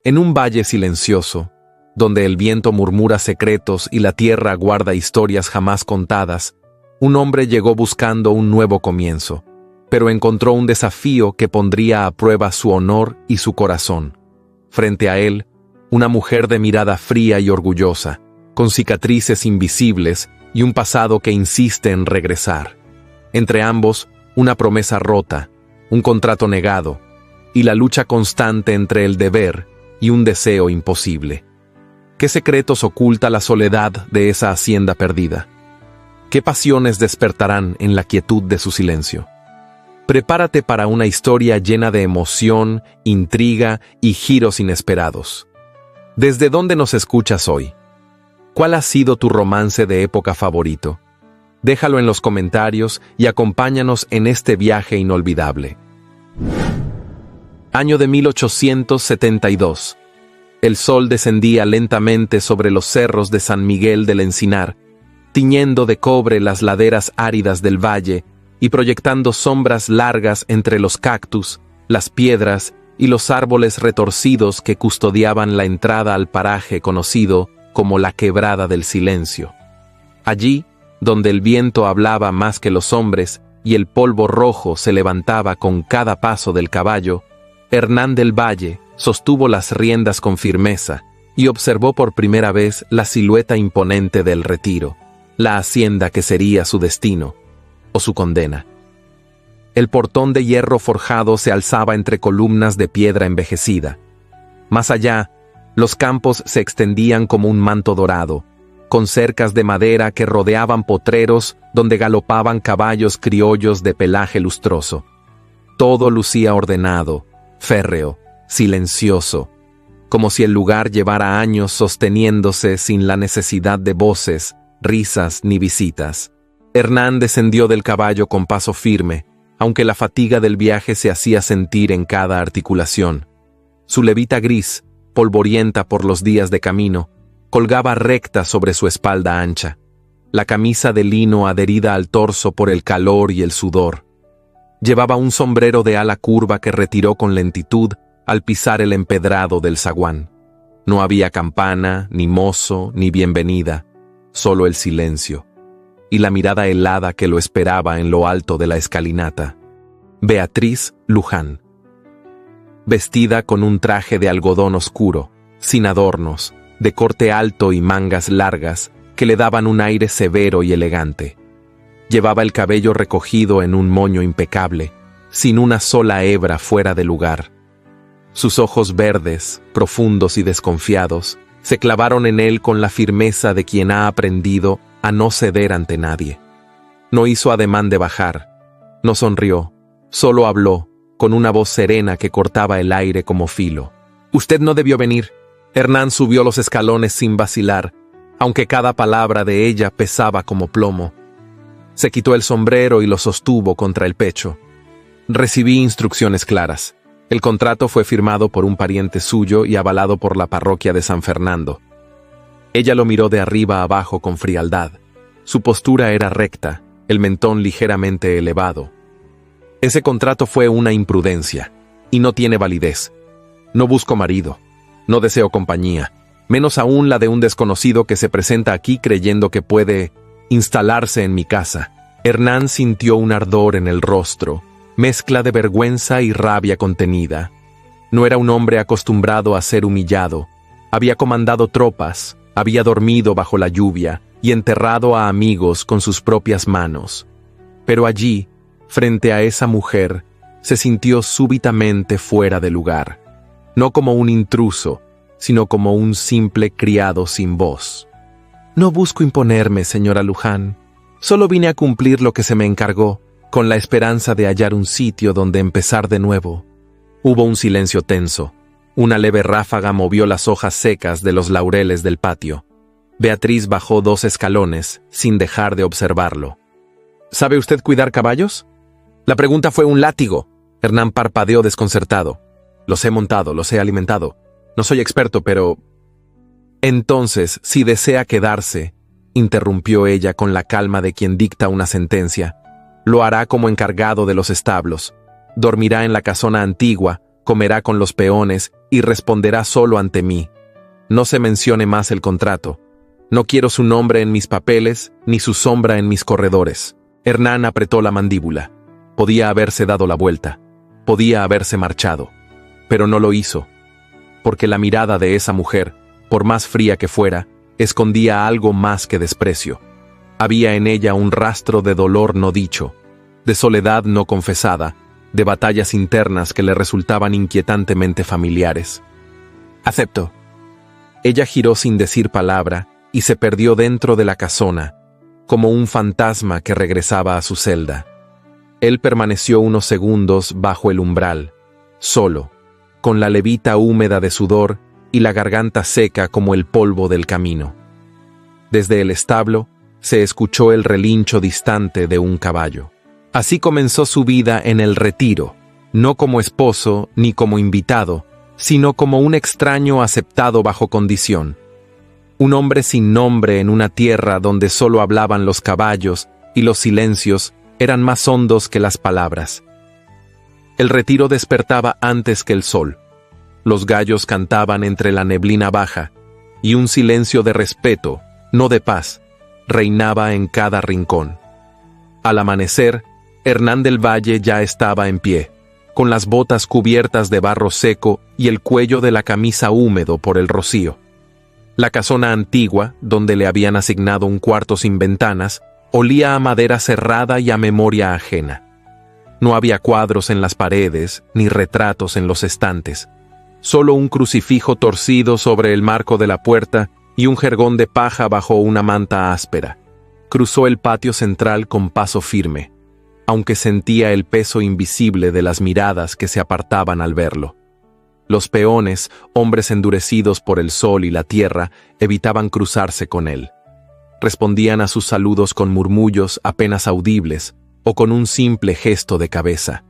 En un valle silencioso, donde el viento murmura secretos y la tierra guarda historias jamás contadas, un hombre llegó buscando un nuevo comienzo, pero encontró un desafío que pondría a prueba su honor y su corazón. Frente a él, una mujer de mirada fría y orgullosa, con cicatrices invisibles y un pasado que insiste en regresar. Entre ambos, una promesa rota, un contrato negado, y la lucha constante entre el deber y un deseo imposible. ¿Qué secretos oculta la soledad de esa hacienda perdida? ¿Qué pasiones despertarán en la quietud de su silencio? Prepárate para una historia llena de emoción, intriga y giros inesperados. ¿Desde dónde nos escuchas hoy? ¿Cuál ha sido tu romance de época favorito? Déjalo en los comentarios y acompáñanos en este viaje inolvidable. Año de 1872. El sol descendía lentamente sobre los cerros de San Miguel del Encinar, tiñendo de cobre las laderas áridas del valle y proyectando sombras largas entre los cactus, las piedras y los árboles retorcidos que custodiaban la entrada al paraje conocido como la Quebrada del Silencio. Allí, donde el viento hablaba más que los hombres y el polvo rojo se levantaba con cada paso del caballo, Hernán del Valle sostuvo las riendas con firmeza y observó por primera vez la silueta imponente del retiro, la hacienda que sería su destino, o su condena. El portón de hierro forjado se alzaba entre columnas de piedra envejecida. Más allá, los campos se extendían como un manto dorado, con cercas de madera que rodeaban potreros donde galopaban caballos criollos de pelaje lustroso. Todo lucía ordenado, férreo, silencioso, como si el lugar llevara años sosteniéndose sin la necesidad de voces, risas ni visitas. Hernán descendió del caballo con paso firme, aunque la fatiga del viaje se hacía sentir en cada articulación. Su levita gris, polvorienta por los días de camino, colgaba recta sobre su espalda ancha, la camisa de lino adherida al torso por el calor y el sudor. Llevaba un sombrero de ala curva que retiró con lentitud al pisar el empedrado del zaguán. No había campana, ni mozo, ni bienvenida, solo el silencio, y la mirada helada que lo esperaba en lo alto de la escalinata. Beatriz Luján. Vestida con un traje de algodón oscuro, sin adornos, de corte alto y mangas largas, que le daban un aire severo y elegante. Llevaba el cabello recogido en un moño impecable, sin una sola hebra fuera de lugar. Sus ojos verdes, profundos y desconfiados, se clavaron en él con la firmeza de quien ha aprendido a no ceder ante nadie. No hizo ademán de bajar, no sonrió, solo habló, con una voz serena que cortaba el aire como filo. «Usted no debió venir». Hernán subió los escalones sin vacilar, aunque cada palabra de ella pesaba como plomo. Se quitó el sombrero y lo sostuvo contra el pecho. «Recibí instrucciones claras. El contrato fue firmado por un pariente suyo y avalado por la parroquia de San Fernando». Ella lo miró de arriba a abajo con frialdad. Su postura era recta, el mentón ligeramente elevado. «Ese contrato fue una imprudencia, y no tiene validez. No busco marido. No deseo compañía, menos aún la de un desconocido que se presenta aquí creyendo que puede instalarse en mi casa». Hernán sintió un ardor en el rostro, mezcla de vergüenza y rabia contenida. No era un hombre acostumbrado a ser humillado. Había comandado tropas, había dormido bajo la lluvia y enterrado a amigos con sus propias manos. Pero allí, frente a esa mujer, se sintió súbitamente fuera de lugar. No como un intruso, sino como un simple criado sin voz. «No busco imponerme, señora Luján. Solo vine a cumplir lo que se me encargó, con la esperanza de hallar un sitio donde empezar de nuevo». Hubo un silencio tenso. Una leve ráfaga movió las hojas secas de los laureles del patio. Beatriz bajó 2 escalones, sin dejar de observarlo. «¿Sabe usted cuidar caballos?» La pregunta fue un látigo. Hernán parpadeó desconcertado. «Los he montado, los he alimentado. No soy experto, pero...» «Entonces, si desea quedarse», interrumpió ella con la calma de quien dicta una sentencia, «lo hará como encargado de los establos. Dormirá en la casona antigua, comerá con los peones y responderá solo ante mí. No se mencione más el contrato. No quiero su nombre en mis papeles, ni su sombra en mis corredores. Hernán apretó la mandíbula. Podía haberse dado la vuelta. Podía haberse marchado. Pero no lo hizo. Porque la mirada de esa mujer, por más fría que fuera, escondía algo más que desprecio. Había en ella un rastro de dolor no dicho, de soledad no confesada, de batallas internas que le resultaban inquietantemente familiares. «Acepto». Ella giró sin decir palabra y se perdió dentro de la casona, como un fantasma que regresaba a su celda. Él permaneció unos segundos bajo el umbral, solo, con la levita húmeda de sudor y la garganta seca como el polvo del camino. Desde el establo se escuchó el relincho distante de un caballo. Así comenzó su vida en el retiro, no como esposo ni como invitado, sino como un extraño aceptado bajo condición. Un hombre sin nombre en una tierra donde solo hablaban los caballos y los silencios eran más hondos que las palabras. El retiro despertaba antes que el sol. Los gallos cantaban entre la neblina baja, y un silencio de respeto, no de paz, reinaba en cada rincón. Al amanecer, Hernán del Valle ya estaba en pie, con las botas cubiertas de barro seco y el cuello de la camisa húmedo por el rocío. La casona antigua, donde le habían asignado un cuarto sin ventanas, olía a madera cerrada y a memoria ajena. No había cuadros en las paredes, ni retratos en los estantes. Solo un crucifijo torcido sobre el marco de la puerta y un jergón de paja bajo una manta áspera. Cruzó el patio central con paso firme, aunque sentía el peso invisible de las miradas que se apartaban al verlo. Los peones, hombres endurecidos por el sol y la tierra, evitaban cruzarse con él. Respondían a sus saludos con murmullos apenas audibles o con un simple gesto de cabeza.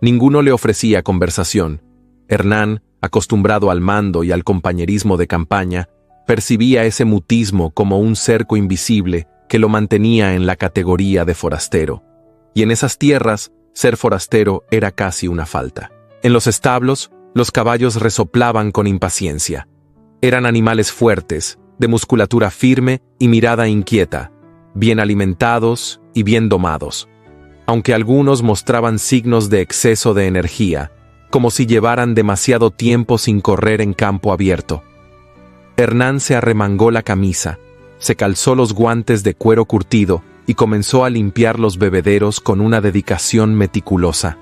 Ninguno le ofrecía conversación. Hernán, acostumbrado al mando y al compañerismo de campaña, percibía ese mutismo como un cerco invisible que lo mantenía en la categoría de forastero. Y en esas tierras, ser forastero era casi una falta. En los establos, los caballos resoplaban con impaciencia. Eran animales fuertes, de musculatura firme y mirada inquieta, bien alimentados y bien domados, aunque algunos mostraban signos de exceso de energía, como si llevaran demasiado tiempo sin correr en campo abierto. Hernán se arremangó la camisa, se calzó los guantes de cuero curtido y comenzó a limpiar los bebederos con una dedicación meticulosa.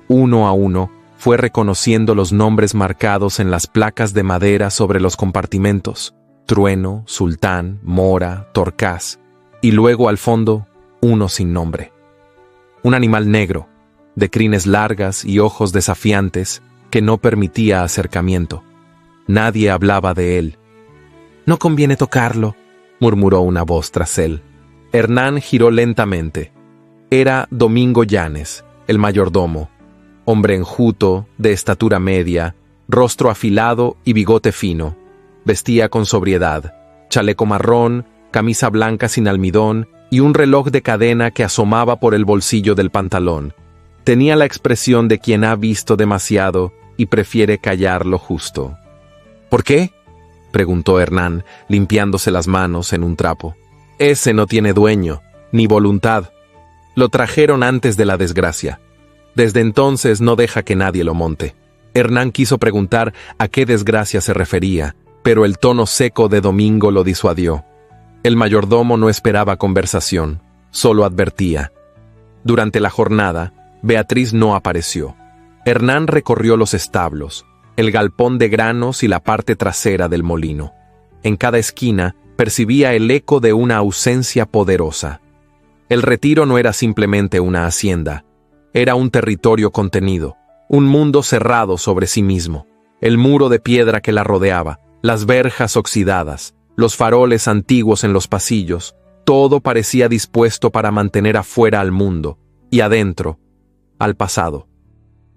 Uno a uno, fue reconociendo los nombres marcados en las placas de madera sobre los compartimentos: Trueno, Sultán, Mora, Torcaz, y luego al fondo, uno sin nombre. Un animal negro, de crines largas y ojos desafiantes, que no permitía acercamiento. Nadie hablaba de él. «No conviene tocarlo», murmuró una voz tras él. Hernán giró lentamente. Era Domingo Llanes, el mayordomo, hombre enjuto, de estatura media, rostro afilado y bigote fino. Vestía con sobriedad, chaleco marrón, camisa blanca sin almidón y un reloj de cadena que asomaba por el bolsillo del pantalón. Tenía la expresión de quien ha visto demasiado y prefiere callar lo justo. «¿Por qué?», preguntó Hernán, limpiándose las manos en un trapo. «Ese no tiene dueño, ni voluntad. Lo trajeron antes de la desgracia. Desde entonces no deja que nadie lo monte». Hernán quiso preguntar a qué desgracia se refería, pero el tono seco de Domingo lo disuadió. El mayordomo no esperaba conversación, solo advertía. Durante la jornada, Beatriz no apareció. Hernán recorrió los establos, el galpón de granos y la parte trasera del molino. En cada esquina percibía el eco de una ausencia poderosa. El retiro no era simplemente una hacienda, era un territorio contenido, un mundo cerrado sobre sí mismo, el muro de piedra que la rodeaba, las verjas oxidadas, los faroles antiguos en los pasillos, todo parecía dispuesto para mantener afuera al mundo, y adentro, al pasado.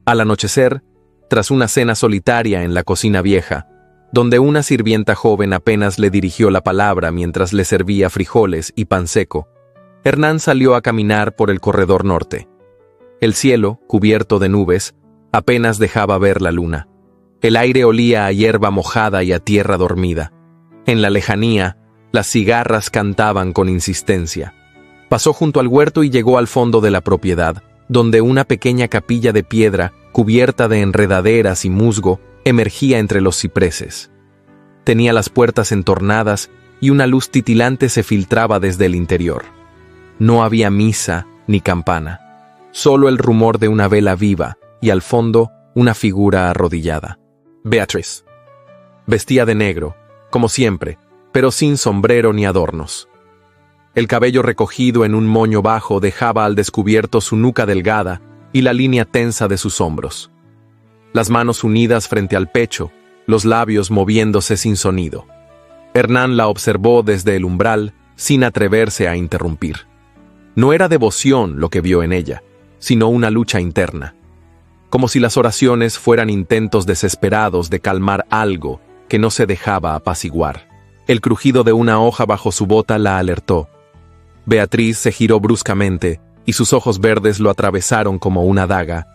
Al anochecer, tras una cena solitaria en la cocina vieja, donde una sirvienta joven apenas le dirigió la palabra mientras le servía frijoles y pan seco, Hernán salió a caminar por el corredor norte. El cielo, cubierto de nubes, Apenas dejaba ver la luna. El aire olía a hierba mojada y a tierra dormida. En la lejanía, las cigarras cantaban con insistencia. Pasó junto al huerto y llegó al fondo de la propiedad, donde una pequeña capilla de piedra, cubierta de enredaderas y musgo, emergía entre los cipreses. Tenía las puertas entornadas y una luz titilante se filtraba desde el interior. No había misa ni campana, solo el rumor de una vela viva y al fondo una figura arrodillada. Beatriz. Vestía de negro, como siempre, pero sin sombrero ni adornos. El cabello recogido en un moño bajo dejaba al descubierto su nuca delgada y la línea tensa de sus hombros. Las manos unidas frente al pecho, los labios moviéndose sin sonido. Hernán la observó desde el umbral, sin atreverse a interrumpir. No era devoción lo que vio en ella, sino una lucha interna. Como si las oraciones fueran intentos desesperados de calmar algo que no se dejaba apaciguar. El crujido de una hoja bajo su bota la alertó. Beatriz se giró bruscamente y sus ojos verdes lo atravesaron como una daga,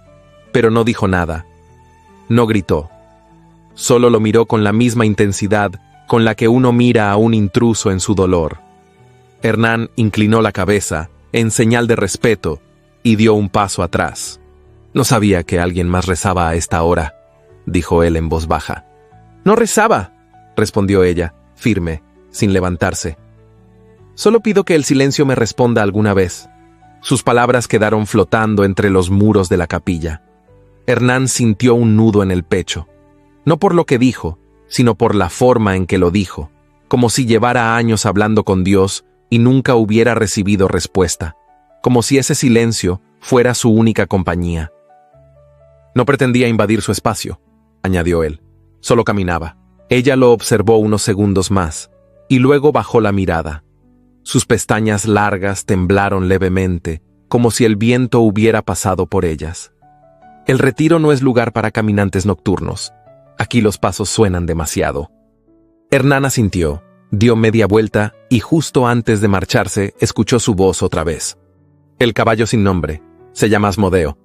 pero no dijo nada. No gritó. Solo lo miró con la misma intensidad con la que uno mira a un intruso en su dolor. Hernán inclinó la cabeza en señal de respeto y dio un paso atrás. No sabía que alguien más rezaba a esta hora, dijo él en voz baja. No rezaba, respondió ella, firme, sin levantarse. Solo pido que el silencio me responda alguna vez. Sus palabras quedaron flotando entre los muros de la capilla. Hernán sintió un nudo en el pecho, no por lo que dijo, sino por la forma en que lo dijo, como si llevara años hablando con Dios y nunca hubiera recibido respuesta, como si ese silencio fuera su única compañía. No pretendía invadir su espacio, añadió él, solo caminaba. Ella lo observó unos segundos más, y luego bajó la mirada. Sus pestañas largas temblaron levemente, como si el viento hubiera pasado por ellas. El retiro no es lugar para caminantes nocturnos. Aquí los pasos suenan demasiado. Hernán asintió, dio media vuelta y justo antes de marcharse escuchó su voz otra vez. El caballo sin nombre. Se llama Asmodeo.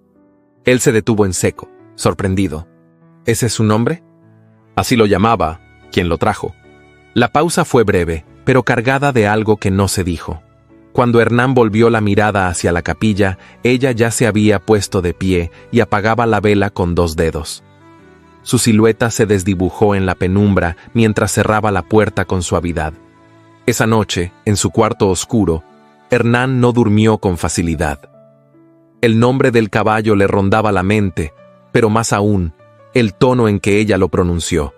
Él se detuvo en seco, sorprendido. ¿Ese es su nombre? Así lo llamaba quien lo trajo. La pausa fue breve, pero cargada de algo que no se dijo. Cuando Hernán volvió la mirada hacia la capilla, ella ya se había puesto de pie y apagaba la vela con 2 dedos. Su silueta se desdibujó en la penumbra mientras cerraba la puerta con suavidad. Esa noche, en su cuarto oscuro, Hernán no durmió con facilidad. El nombre del caballo le rondaba la mente, pero más aún, el tono en que ella lo pronunció.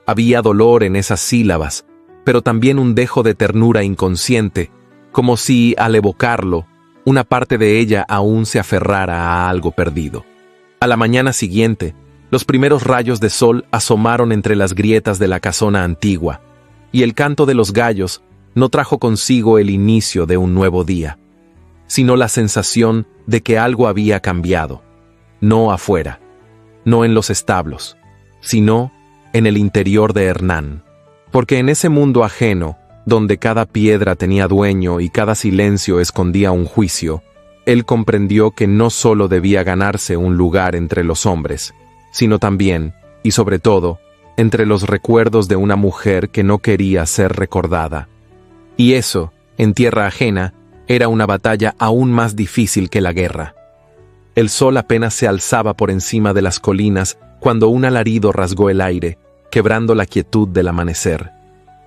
Había dolor en esas sílabas, pero también un dejo de ternura inconsciente, como si, al evocarlo, una parte de ella aún se aferrara a algo perdido. A la mañana siguiente, los primeros rayos de sol asomaron entre las grietas de la casona antigua, y el canto de los gallos no trajo consigo el inicio de un nuevo día, sino la sensación de que algo había cambiado, no afuera, no en los establos, sino en el interior de Hernán. Porque en ese mundo ajeno, donde cada piedra tenía dueño y cada silencio escondía un juicio, él comprendió que no solo debía ganarse un lugar entre los hombres, sino también, y sobre todo, entre los recuerdos de una mujer que no quería ser recordada. Y eso, en tierra ajena, era una batalla aún más difícil que la guerra. El sol apenas se alzaba por encima de las colinas cuando un alarido rasgó el aire, quebrando la quietud del amanecer.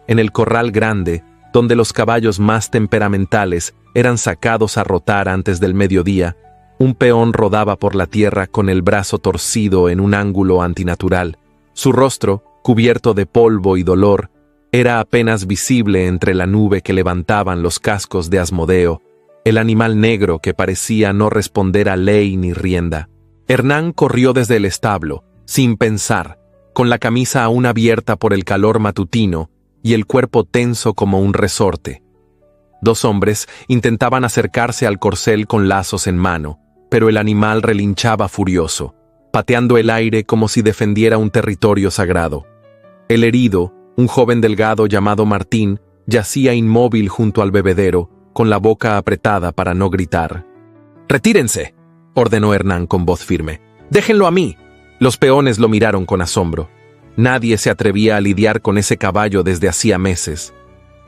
En el corral grande, donde los caballos más temperamentales eran sacados a rotar antes del mediodía, un peón rodaba por la tierra con el brazo torcido en un ángulo antinatural. Su rostro, cubierto de polvo y dolor, era apenas visible entre la nube que levantaban los cascos de Asmodeo, el animal negro que parecía no responder a ley ni rienda. Hernán corrió desde el establo, sin pensar, con la camisa aún abierta por el calor matutino y el cuerpo tenso como un resorte. 2 hombres intentaban acercarse al corcel con lazos en mano, pero el animal relinchaba furioso, pateando el aire como si defendiera un territorio sagrado. El herido, un joven delgado llamado Martín, yacía inmóvil junto al bebedero, con la boca apretada para no gritar. «¡Retírense!», ordenó Hernán con voz firme. ¡Déjenlo a mí! Los peones lo miraron con asombro. Nadie se atrevía a lidiar con ese caballo desde hacía meses.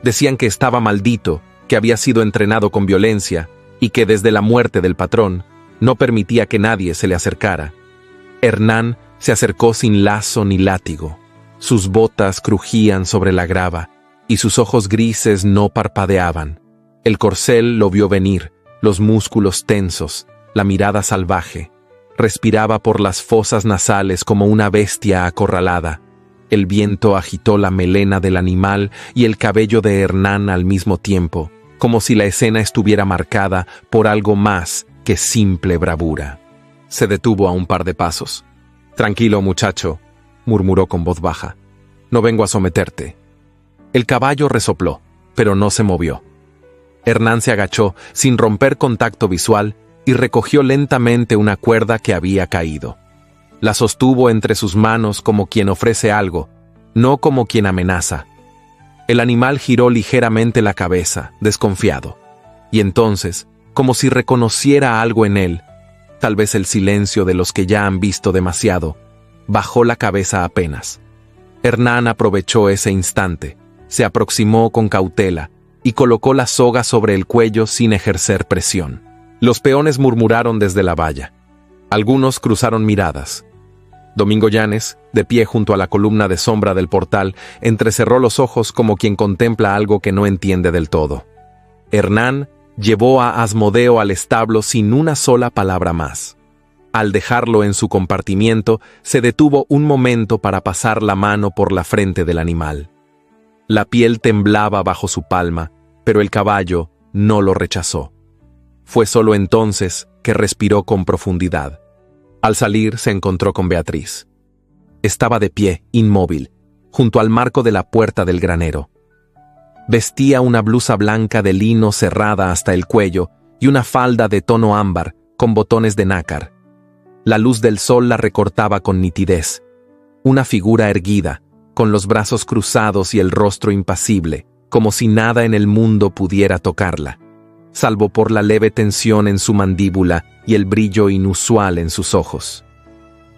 Decían que estaba maldito, que había sido entrenado con violencia y que desde la muerte del patrón no permitía que nadie se le acercara. Hernán se acercó sin lazo ni látigo. Sus botas crujían sobre la grava y sus ojos grises no parpadeaban. El corcel lo vio venir, los músculos tensos, la mirada salvaje. Respiraba por las fosas nasales como una bestia acorralada. El viento agitó la melena del animal y el cabello de Hernán al mismo tiempo, como si la escena estuviera marcada por algo más que simple bravura. Se detuvo a un par de pasos. «Tranquilo, muchacho», murmuró con voz baja. «No vengo a someterte». El caballo resopló, pero no se movió. Hernán se agachó, sin romper contacto visual, y recogió lentamente una cuerda que había caído. La sostuvo entre sus manos como quien ofrece algo, no como quien amenaza. El animal giró ligeramente la cabeza, desconfiado. Y entonces, como si reconociera algo en él, tal vez el silencio de los que ya han visto demasiado, bajó la cabeza apenas. Hernán aprovechó ese instante, se aproximó con cautela y colocó la soga sobre el cuello sin ejercer presión. Los peones murmuraron desde la valla. Algunos cruzaron miradas. Domingo Llanes, de pie junto a la columna de sombra del portal, entrecerró los ojos como quien contempla algo que no entiende del todo. Hernán llevó a Asmodeo al establo sin una sola palabra más. Al dejarlo en su compartimiento, se detuvo un momento para pasar la mano por la frente del animal. La piel temblaba bajo su palma, pero el caballo no lo rechazó. Fue solo entonces que respiró con profundidad. Al salir se encontró con Beatriz. Estaba de pie, inmóvil, junto al marco de la puerta del granero. Vestía una blusa blanca de lino cerrada hasta el cuello y una falda de tono ámbar con botones de nácar. La luz del sol la recortaba con nitidez. Una figura erguida, con los brazos cruzados y el rostro impasible, como si nada en el mundo pudiera tocarla, salvo por la leve tensión en su mandíbula y el brillo inusual en sus ojos.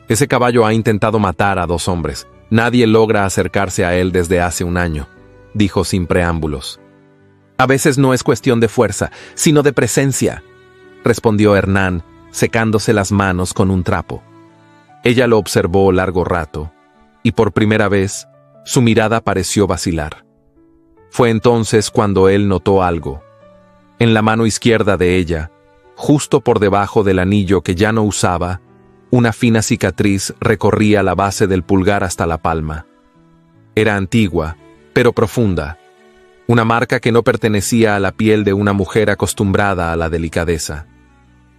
Ese caballo ha intentado matar a 2 hombres. Nadie logra acercarse a él desde hace un año, dijo sin preámbulos. A veces no es cuestión de fuerza, sino de presencia, respondió Hernán, secándose las manos con un trapo. Ella lo observó largo rato, y por primera vez, su mirada pareció vacilar. Fue entonces cuando él notó algo. En la mano izquierda de ella, justo por debajo del anillo que ya no usaba, una fina cicatriz recorría la base del pulgar hasta la palma. Era antigua, pero profunda, una marca que no pertenecía a la piel de una mujer acostumbrada a la delicadeza.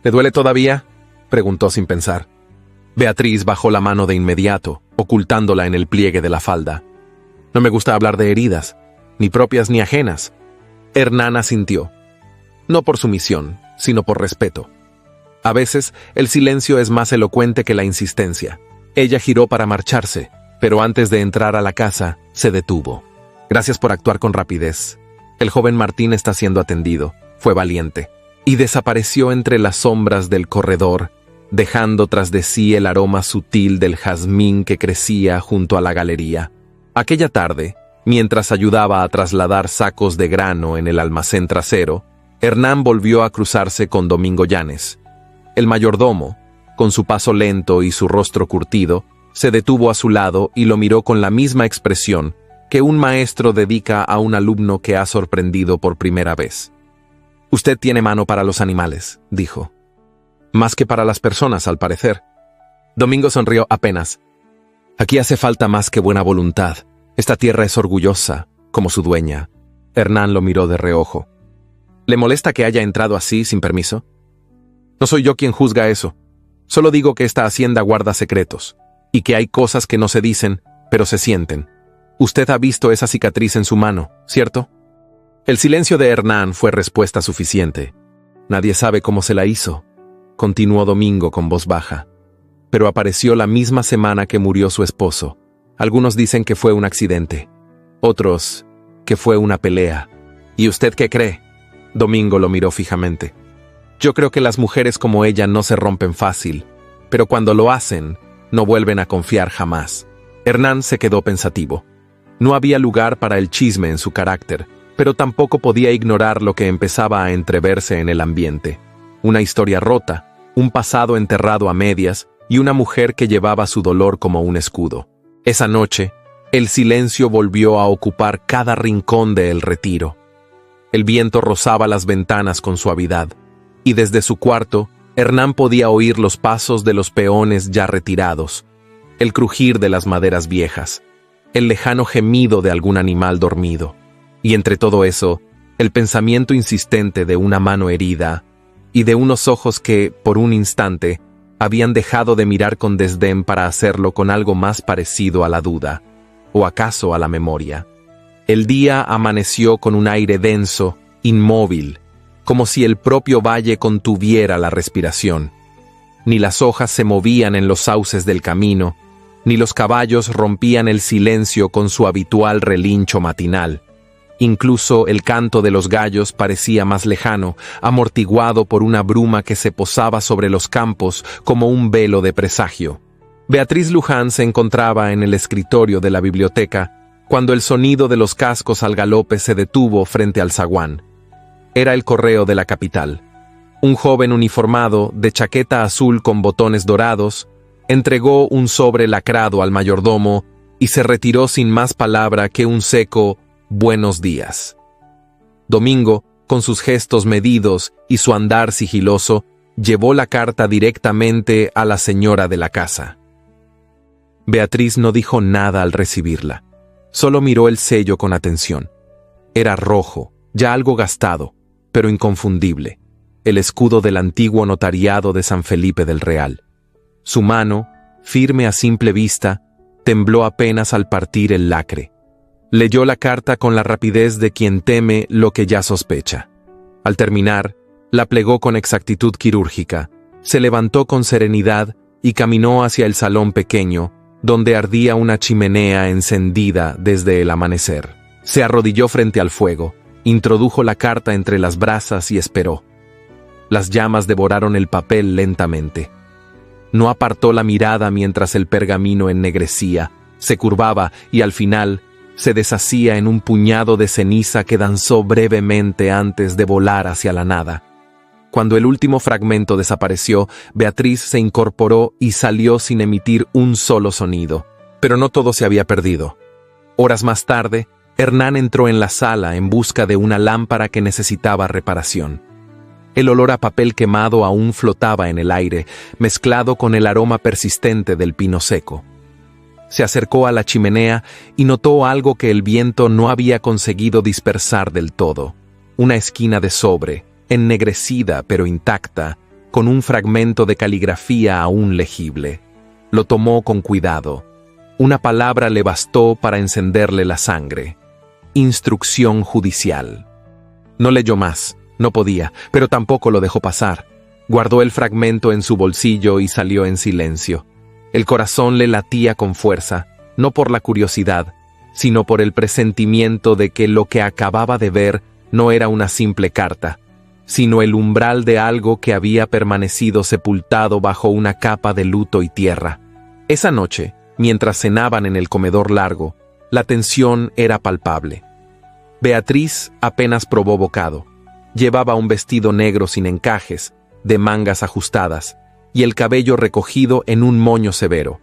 ¿Le duele todavía?, preguntó sin pensar. Beatriz bajó la mano de inmediato, ocultándola en el pliegue de la falda. No me gusta hablar de heridas, ni propias ni ajenas. Hernán asintió. No por sumisión, sino por respeto. A veces, el silencio es más elocuente que la insistencia. Ella giró para marcharse, pero antes de entrar a la casa, se detuvo. Gracias por actuar con rapidez. El joven Martín está siendo atendido. Fue valiente. Y desapareció entre las sombras del corredor, dejando tras de sí el aroma sutil del jazmín que crecía junto a la galería. Aquella tarde, mientras ayudaba a trasladar sacos de grano en el almacén trasero, Hernán volvió a cruzarse con Domingo Llanes. El mayordomo, con su paso lento y su rostro curtido, se detuvo a su lado y lo miró con la misma expresión que un maestro dedica a un alumno que ha sorprendido por primera vez. «Usted tiene mano para los animales», dijo. «Más que para las personas, al parecer». Domingo sonrió apenas. «Aquí hace falta más que buena voluntad. Esta tierra es orgullosa, como su dueña». Hernán lo miró de reojo. «¿Le molesta que haya entrado así, sin permiso?» «No soy yo quien juzga eso. Solo digo que esta hacienda guarda secretos, y que hay cosas que no se dicen, pero se sienten. Usted ha visto esa cicatriz en su mano, ¿cierto?» El silencio de Hernán fue respuesta suficiente. «Nadie sabe cómo se la hizo», continuó Domingo con voz baja. «Pero apareció la misma semana que murió su esposo. Algunos dicen que fue un accidente. Otros, que fue una pelea. ¿Y usted qué cree?» Domingo lo miró fijamente. «Yo creo que las mujeres como ella no se rompen fácil, pero cuando lo hacen, no vuelven a confiar jamás. Hernán se quedó pensativo. No había lugar para el chisme en su carácter, pero tampoco podía ignorar lo que empezaba a entreverse en el ambiente. Una historia rota, un pasado enterrado a medias y una mujer que llevaba su dolor como un escudo. Esa noche, el silencio volvió a ocupar cada rincón de El Retiro. El viento rozaba las ventanas con suavidad, y desde su cuarto, Hernán podía oír los pasos de los peones ya retirados, el crujir de las maderas viejas, el lejano gemido de algún animal dormido, y entre todo eso, el pensamiento insistente de una mano herida y de unos ojos que, por un instante, habían dejado de mirar con desdén para hacerlo con algo más parecido a la duda, o acaso a la memoria. El día amaneció con un aire denso, inmóvil, como si el propio valle contuviera la respiración. Ni las hojas se movían en los sauces del camino, ni los caballos rompían el silencio con su habitual relincho matinal. Incluso el canto de los gallos parecía más lejano, amortiguado por una bruma que se posaba sobre los campos como un velo de presagio. Beatriz Luján se encontraba en el escritorio de la biblioteca cuando el sonido de los cascos al galope se detuvo frente al zaguán. Era el correo de la capital. Un joven uniformado, de chaqueta azul con botones dorados, entregó un sobre lacrado al mayordomo y se retiró sin más palabra que un seco «buenos días». Domingo, con sus gestos medidos y su andar sigiloso, llevó la carta directamente a la señora de la casa. Beatriz no dijo nada al recibirla. Solo miró el sello con atención. Era rojo, ya algo gastado, pero inconfundible, el escudo del antiguo notariado de San Felipe del Real. Su mano, firme a simple vista, tembló apenas al partir el lacre. Leyó la carta con la rapidez de quien teme lo que ya sospecha. Al terminar, la plegó con exactitud quirúrgica, se levantó con serenidad y caminó hacia el salón pequeño, donde ardía una chimenea encendida desde el amanecer. Se arrodilló frente al fuego, introdujo la carta entre las brasas y esperó. Las llamas devoraron el papel lentamente. No apartó la mirada mientras el pergamino ennegrecía, se curvaba y al final se deshacía en un puñado de ceniza que danzó brevemente antes de volar hacia la nada. Cuando el último fragmento desapareció, Beatriz se incorporó y salió sin emitir un solo sonido. Pero no todo se había perdido. Horas más tarde, Hernán entró en la sala en busca de una lámpara que necesitaba reparación. El olor a papel quemado aún flotaba en el aire, mezclado con el aroma persistente del pino seco. Se acercó a la chimenea y notó algo que el viento no había conseguido dispersar del todo. Una esquina de sobre, ennegrecida pero intacta, con un fragmento de caligrafía aún legible. Lo tomó con cuidado. Una palabra le bastó para encenderle la sangre. Instrucción judicial. No leyó más, no podía, pero tampoco lo dejó pasar. Guardó el fragmento en su bolsillo y salió en silencio. El corazón le latía con fuerza, no por la curiosidad, sino por el presentimiento de que lo que acababa de ver no era una simple carta, sino el umbral de algo que había permanecido sepultado bajo una capa de luto y tierra. Esa noche, mientras cenaban en el comedor largo, la tensión era palpable. Beatriz apenas probó bocado. Llevaba un vestido negro sin encajes, de mangas ajustadas, y el cabello recogido en un moño severo.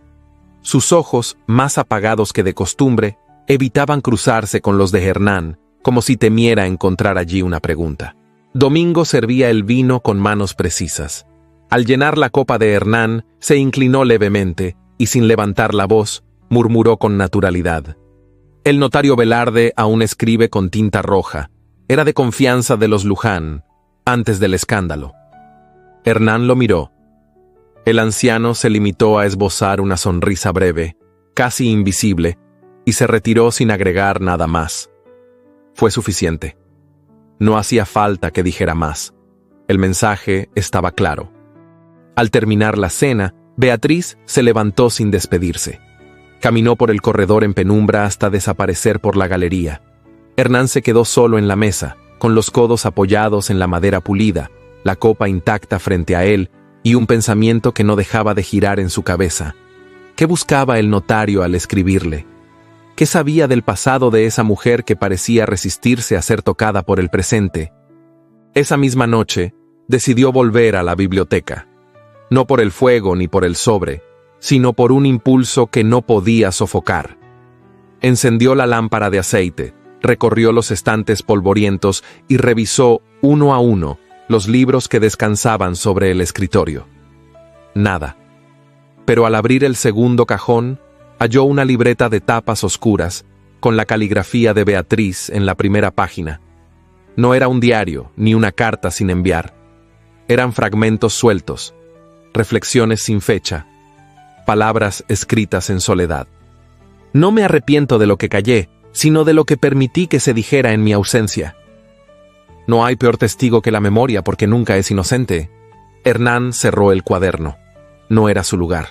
Sus ojos, más apagados que de costumbre, evitaban cruzarse con los de Hernán, como si temiera encontrar allí una pregunta. Domingo servía el vino con manos precisas. Al llenar la copa de Hernán, se inclinó levemente y, sin levantar la voz, murmuró con naturalidad. El notario Velarde aún escribe con tinta roja. Era de confianza de los Luján, antes del escándalo. Hernán lo miró. El anciano se limitó a esbozar una sonrisa breve, casi invisible, y se retiró sin agregar nada más. Fue suficiente. No hacía falta que dijera más. El mensaje estaba claro. Al terminar la cena, Beatriz se levantó sin despedirse. Caminó por el corredor en penumbra hasta desaparecer por la galería. Hernán se quedó solo en la mesa, con los codos apoyados en la madera pulida, la copa intacta frente a él, y un pensamiento que no dejaba de girar en su cabeza. ¿Qué buscaba el notario al escribirle? ¿Qué sabía del pasado de esa mujer que parecía resistirse a ser tocada por el presente? Esa misma noche, decidió volver a la biblioteca. No por el fuego ni por el sobre, sino por un impulso que no podía sofocar. Encendió la lámpara de aceite, recorrió los estantes polvorientos y revisó uno a uno los libros que descansaban sobre el escritorio. Nada. Pero al abrir el segundo cajón, halló una libreta de tapas oscuras, con la caligrafía de Beatriz en la primera página. No era un diario, ni una carta sin enviar. Eran fragmentos sueltos, reflexiones sin fecha, palabras escritas en soledad. No me arrepiento de lo que callé, sino de lo que permití que se dijera en mi ausencia. No hay peor testigo que la memoria porque nunca es inocente. Hernán cerró el cuaderno. No era su lugar.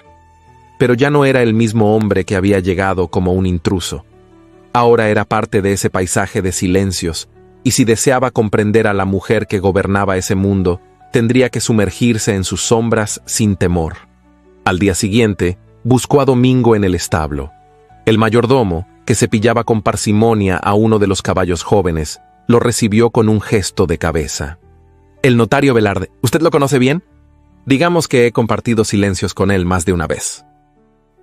Pero ya no era el mismo hombre que había llegado como un intruso. Ahora era parte de ese paisaje de silencios, y si deseaba comprender a la mujer que gobernaba ese mundo, tendría que sumergirse en sus sombras sin temor. Al día siguiente, buscó a Domingo en el establo. El mayordomo, que cepillaba con parsimonia a uno de los caballos jóvenes, lo recibió con un gesto de cabeza. El notario Velarde, ¿usted lo conoce bien? Digamos que he compartido silencios con él más de una vez.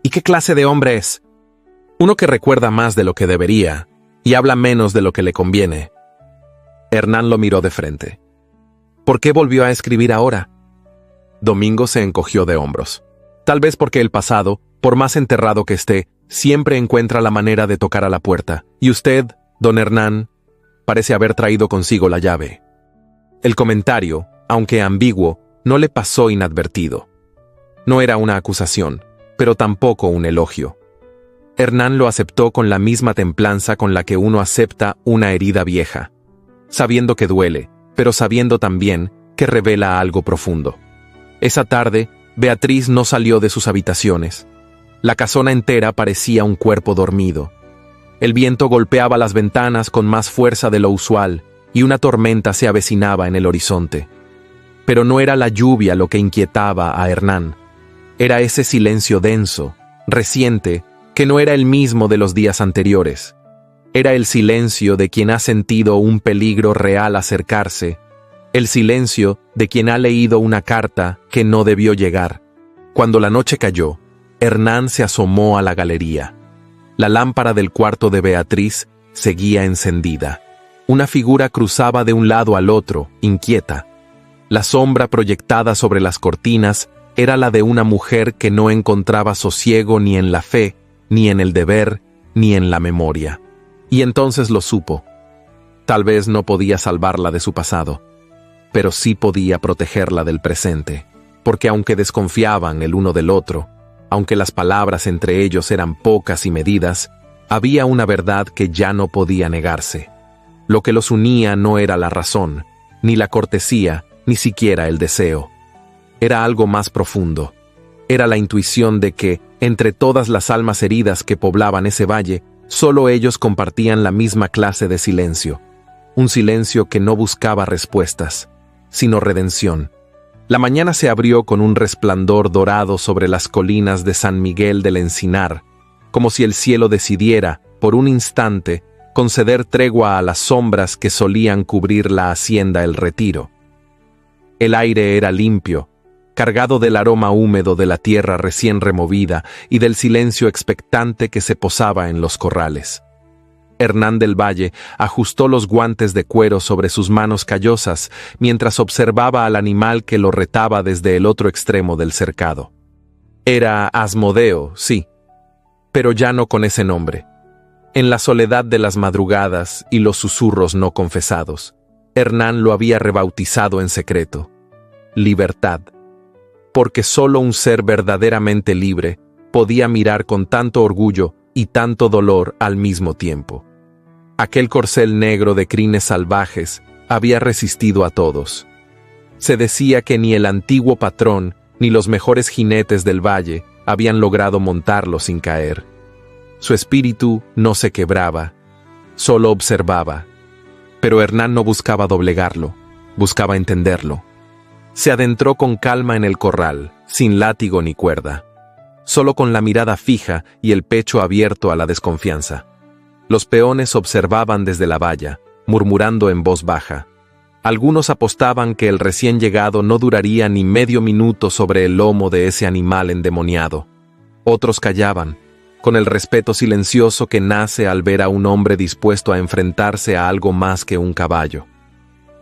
¿Y qué clase de hombre es? Uno que recuerda más de lo que debería y habla menos de lo que le conviene. Hernán lo miró de frente. ¿Por qué volvió a escribir ahora? Domingo se encogió de hombros. Tal vez porque el pasado, por más enterrado que esté, siempre encuentra la manera de tocar a la puerta, y usted, don Hernán, parece haber traído consigo la llave. El comentario, aunque ambiguo, no le pasó inadvertido. No era una acusación, pero tampoco un elogio. Hernán lo aceptó con la misma templanza con la que uno acepta una herida vieja, sabiendo que duele, pero sabiendo también que revela algo profundo. Esa tarde, Beatriz no salió de sus habitaciones. La casona entera parecía un cuerpo dormido. El viento golpeaba las ventanas con más fuerza de lo usual, y una tormenta se avecinaba en el horizonte. Pero no era la lluvia lo que inquietaba a Hernán. Era ese silencio denso, reciente, que no era el mismo de los días anteriores. Era el silencio de quien ha sentido un peligro real acercarse, el silencio de quien ha leído una carta que no debió llegar. Cuando la noche cayó, Hernán se asomó a la galería. La lámpara del cuarto de Beatriz seguía encendida. Una figura cruzaba de un lado al otro, inquieta. La sombra proyectada sobre las cortinas era la de una mujer que no encontraba sosiego ni en la fe, ni en el deber, ni en la memoria. Y entonces lo supo. Tal vez no podía salvarla de su pasado, pero sí podía protegerla del presente, porque aunque desconfiaban el uno del otro, aunque las palabras entre ellos eran pocas y medidas, había una verdad que ya no podía negarse. Lo que los unía no era la razón, ni la cortesía, ni siquiera el deseo. Era algo más profundo. Era la intuición de que, entre todas las almas heridas que poblaban ese valle, solo ellos compartían la misma clase de silencio. Un silencio que no buscaba respuestas, sino redención. La mañana se abrió con un resplandor dorado sobre las colinas de San Miguel del Encinar, como si el cielo decidiera, por un instante, conceder tregua a las sombras que solían cubrir la hacienda El Retiro. El aire era limpio, cargado del aroma húmedo de la tierra recién removida y del silencio expectante que se posaba en los corrales. Hernán del Valle ajustó los guantes de cuero sobre sus manos callosas mientras observaba al animal que lo retaba desde el otro extremo del cercado. Era Asmodeo, sí, pero ya no con ese nombre. En la soledad de las madrugadas y los susurros no confesados, Hernán lo había rebautizado en secreto. Libertad. Porque solo un ser verdaderamente libre podía mirar con tanto orgullo y tanto dolor al mismo tiempo. Aquel corcel negro de crines salvajes había resistido a todos. Se decía que ni el antiguo patrón ni los mejores jinetes del valle habían logrado montarlo sin caer. Su espíritu no se quebraba, solo observaba. Pero Hernán no buscaba doblegarlo, buscaba entenderlo. Se adentró con calma en el corral, sin látigo ni cuerda, solo con la mirada fija y el pecho abierto a la desconfianza. Los peones observaban desde la valla, murmurando en voz baja. Algunos apostaban que el recién llegado no duraría ni medio minuto sobre el lomo de ese animal endemoniado. Otros callaban, con el respeto silencioso que nace al ver a un hombre dispuesto a enfrentarse a algo más que un caballo.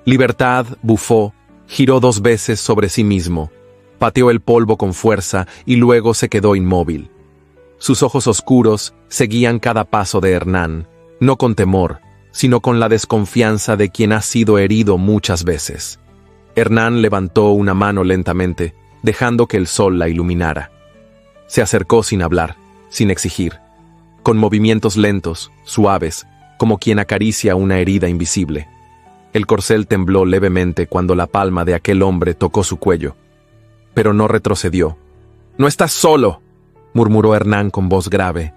Libertad bufó, giró 2 veces sobre sí mismo, pateó el polvo con fuerza y luego se quedó inmóvil. Sus ojos oscuros seguían cada paso de Hernán, no con temor, sino con la desconfianza de quien ha sido herido muchas veces. Hernán levantó una mano lentamente, dejando que el sol la iluminara. Se acercó sin hablar, sin exigir, con movimientos lentos, suaves, como quien acaricia una herida invisible. El corcel tembló levemente cuando la palma de aquel hombre tocó su cuello, pero no retrocedió. «No estás solo», murmuró Hernán con voz grave.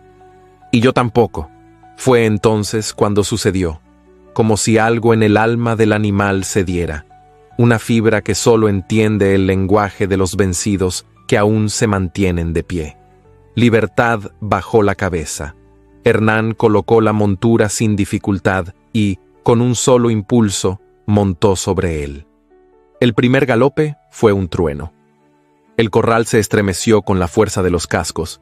«Y yo tampoco». Fue entonces cuando sucedió, como si algo en el alma del animal cediera, una fibra que solo entiende el lenguaje de los vencidos que aún se mantienen de pie. Libertad bajó la cabeza. Hernán colocó la montura sin dificultad y, con un solo impulso, montó sobre él. El primer galope fue un trueno. El corral se estremeció con la fuerza de los cascos.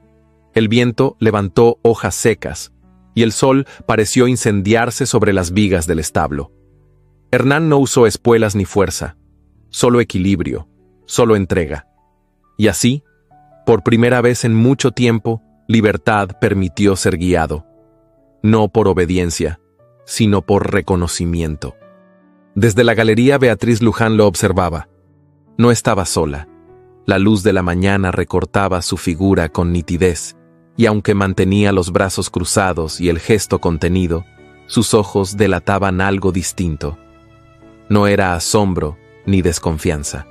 El viento levantó hojas secas, y el sol pareció incendiarse sobre las vigas del establo. Hernán no usó espuelas ni fuerza, solo equilibrio, solo entrega. Y así, por primera vez en mucho tiempo, Libertad permitió ser guiado. No por obediencia, sino por reconocimiento. Desde la galería Beatriz Luján lo observaba. No estaba sola. La luz de la mañana recortaba su figura con nitidez, y aunque mantenía los brazos cruzados y el gesto contenido, sus ojos delataban algo distinto. No era asombro ni desconfianza.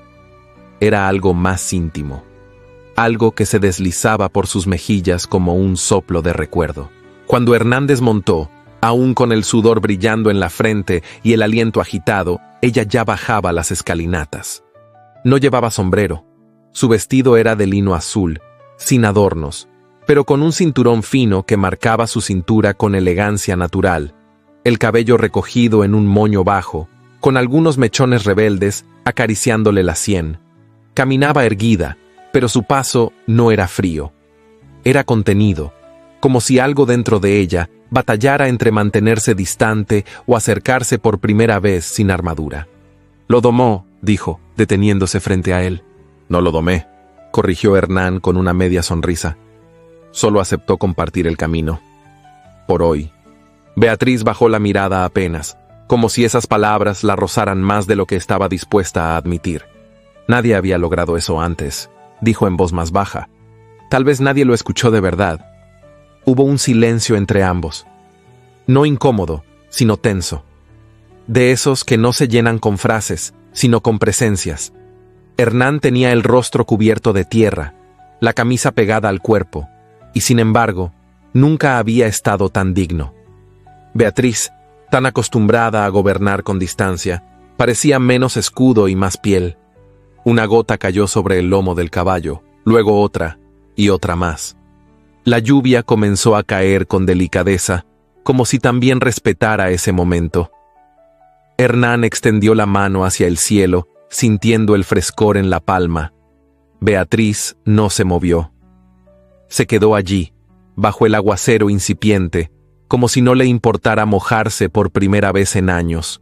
Era algo más íntimo, algo que se deslizaba por sus mejillas como un soplo de recuerdo. Cuando Hernández montó, aún con el sudor brillando en la frente y el aliento agitado, ella ya bajaba las escalinatas. No llevaba sombrero. Su vestido era de lino azul, sin adornos, pero con un cinturón fino que marcaba su cintura con elegancia natural, el cabello recogido en un moño bajo, con algunos mechones rebeldes acariciándole la sien. Caminaba erguida, pero su paso no era frío. Era contenido, como si algo dentro de ella batallara entre mantenerse distante o acercarse por primera vez sin armadura. «Lo domó», dijo, deteniéndose frente a él. «No lo domé», corrigió Hernán con una media sonrisa. Solo aceptó compartir el camino. Por hoy. Beatriz bajó la mirada apenas, como si esas palabras la rozaran más de lo que estaba dispuesta a admitir. «Nadie había logrado eso antes», dijo en voz más baja. Tal vez nadie lo escuchó de verdad. Hubo un silencio entre ambos. No incómodo, sino tenso. De esos que no se llenan con frases, sino con presencias. Hernán tenía el rostro cubierto de tierra, la camisa pegada al cuerpo, y sin embargo, nunca había estado tan digno. Beatriz, tan acostumbrada a gobernar con distancia, parecía menos escudo y más piel. Una gota cayó sobre el lomo del caballo, luego otra, y otra más. La lluvia comenzó a caer con delicadeza, como si también respetara ese momento. Hernán extendió la mano hacia el cielo, sintiendo el frescor en la palma. Beatriz no se movió. Se quedó allí, bajo el aguacero incipiente, como si no le importara mojarse por primera vez en años.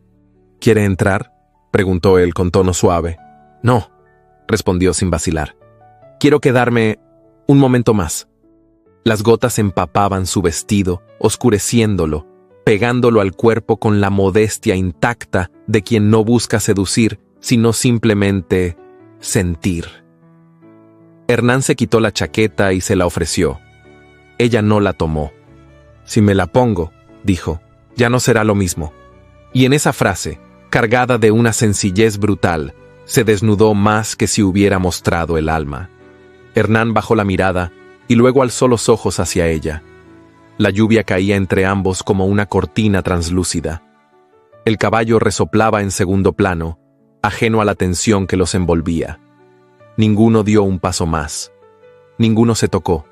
«¿Quiere entrar?», preguntó él con tono suave. «No», respondió sin vacilar. «Quiero quedarme un momento más». Las gotas empapaban su vestido, oscureciéndolo, pegándolo al cuerpo con la modestia intacta de quien no busca seducir, sino simplemente sentir. Hernán se quitó la chaqueta y se la ofreció. Ella no la tomó. «Si me la pongo», dijo, «ya no será lo mismo». Y en esa frase, cargada de una sencillez brutal, se desnudó más que si hubiera mostrado el alma. Hernán bajó la mirada y luego alzó los ojos hacia ella. La lluvia caía entre ambos como una cortina translúcida. El caballo resoplaba en segundo plano, ajeno a la tensión que los envolvía. Ninguno dio un paso más. Ninguno se tocó.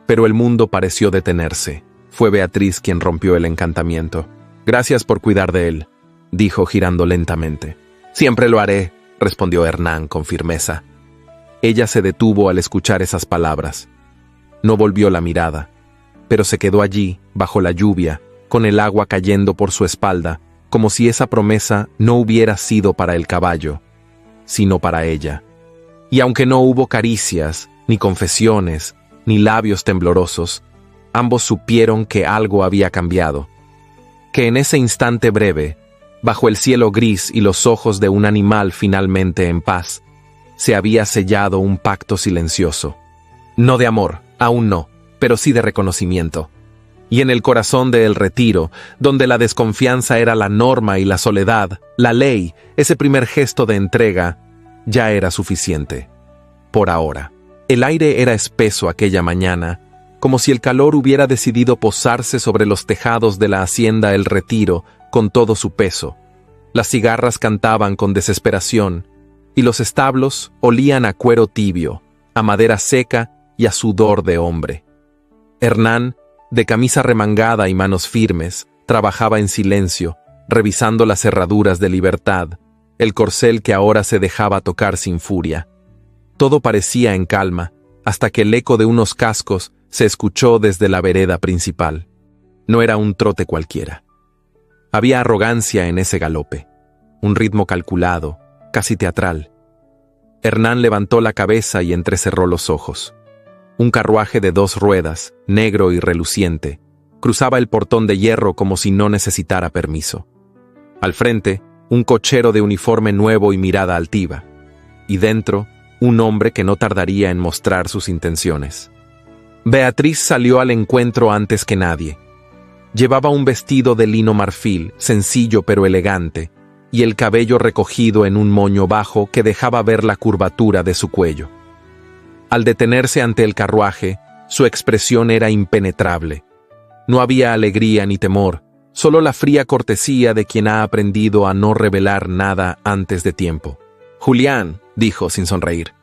Pero el mundo pareció detenerse. Fue Beatriz quien rompió el encantamiento. «Gracias por cuidar de él», dijo girando lentamente. «Siempre lo haré», respondió Hernán con firmeza. Ella se detuvo al escuchar esas palabras. No volvió la mirada, pero se quedó allí, bajo la lluvia, con el agua cayendo por su espalda, como si esa promesa no hubiera sido para el caballo, sino para ella. Y aunque no hubo caricias, ni confesiones, ni labios temblorosos, ambos supieron que algo había cambiado, que en ese instante breve, bajo el cielo gris y los ojos de un animal finalmente en paz, se había sellado un pacto silencioso. No de amor, aún no, pero sí de reconocimiento. Y en el corazón de El Retiro, donde la desconfianza era la norma y la soledad, la ley, ese primer gesto de entrega, ya era suficiente. Por ahora. El aire era espeso aquella mañana, como si el calor hubiera decidido posarse sobre los tejados de la hacienda El Retiro con todo su peso. Las cigarras cantaban con desesperación, y los establos olían a cuero tibio, a madera seca y a sudor de hombre. Hernán, de camisa remangada y manos firmes, trabajaba en silencio, revisando las cerraduras de Libertad, el corcel que ahora se dejaba tocar sin furia. Todo parecía en calma, hasta que el eco de unos cascos se escuchó desde la vereda principal. No era un trote cualquiera. Había arrogancia en ese galope, un ritmo calculado, casi teatral. Hernán levantó la cabeza y entrecerró los ojos. Un carruaje de 2 ruedas, negro y reluciente, cruzaba el portón de hierro como si no necesitara permiso. Al frente, un cochero de uniforme nuevo y mirada altiva. Y dentro, un hombre que no tardaría en mostrar sus intenciones. Beatriz salió al encuentro antes que nadie. Llevaba un vestido de lino marfil, sencillo pero elegante, y el cabello recogido en un moño bajo que dejaba ver la curvatura de su cuello. Al detenerse ante el carruaje, su expresión era impenetrable. No había alegría ni temor, solo la fría cortesía de quien ha aprendido a no revelar nada antes de tiempo. «Julián», dijo sin sonreír.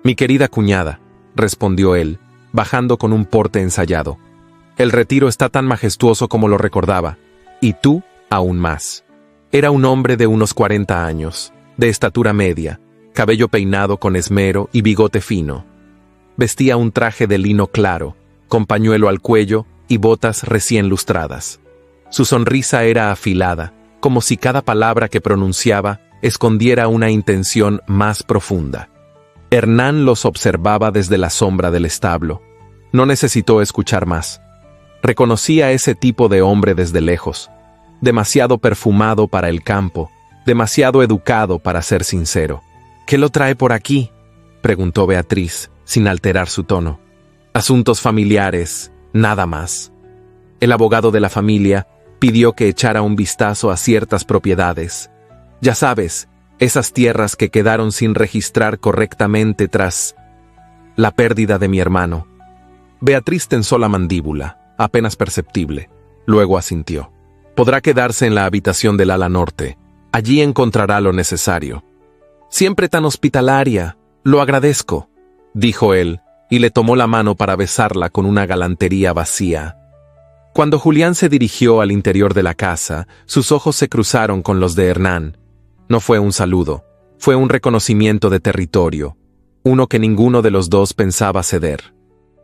«Mi querida cuñada», respondió él, bajando con un porte ensayado. «El Retiro está tan majestuoso como lo recordaba, y tú aún más». Era un hombre de unos 40 años, de estatura media, cabello peinado con esmero y bigote fino. Vestía un traje de lino claro, con pañuelo al cuello y botas recién lustradas. Su sonrisa era afilada, como si cada palabra que pronunciaba escondiera una intención más profunda. Hernán los observaba desde la sombra del establo. No necesitó escuchar más. Reconocía ese tipo de hombre desde lejos. Demasiado perfumado para el campo, demasiado educado para ser sincero. «¿Qué lo trae por aquí?», preguntó Beatriz, sin alterar su tono. «Asuntos familiares, nada más». El abogado de la familia pidió que echara un vistazo a ciertas propiedades. Ya sabes, esas tierras que quedaron sin registrar correctamente tras la pérdida de mi hermano. Beatriz tensó la mandíbula, apenas perceptible. Luego asintió. «Podrá quedarse en la habitación del ala norte. Allí encontrará lo necesario». «Siempre tan hospitalaria, lo agradezco», dijo él, y le tomó la mano para besarla con una galantería vacía. Cuando Julián se dirigió al interior de la casa, sus ojos se cruzaron con los de Hernán. No fue un saludo, fue un reconocimiento de territorio, uno que ninguno de los dos pensaba ceder.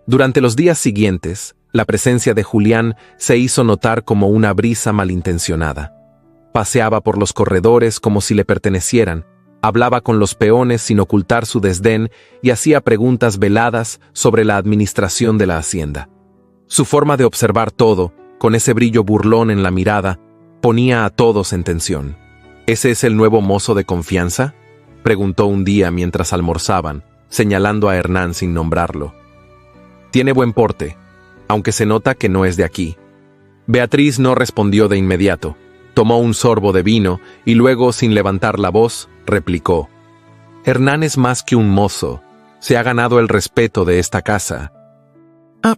Durante los días siguientes, la presencia de Julián se hizo notar como una brisa malintencionada. Paseaba por los corredores como si le pertenecieran, hablaba con los peones sin ocultar su desdén y hacía preguntas veladas sobre la administración de la hacienda. Su forma de observar todo, con ese brillo burlón en la mirada, ponía a todos en tensión. «¿Ese es el nuevo mozo de confianza?», preguntó un día mientras almorzaban, señalando a Hernán sin nombrarlo. «Tiene buen porte, aunque se nota que no es de aquí». Beatriz no respondió de inmediato. Tomó un sorbo de vino y luego, sin levantar la voz, replicó: «Hernán es más que un mozo. Se ha ganado el respeto de esta casa». «Ah,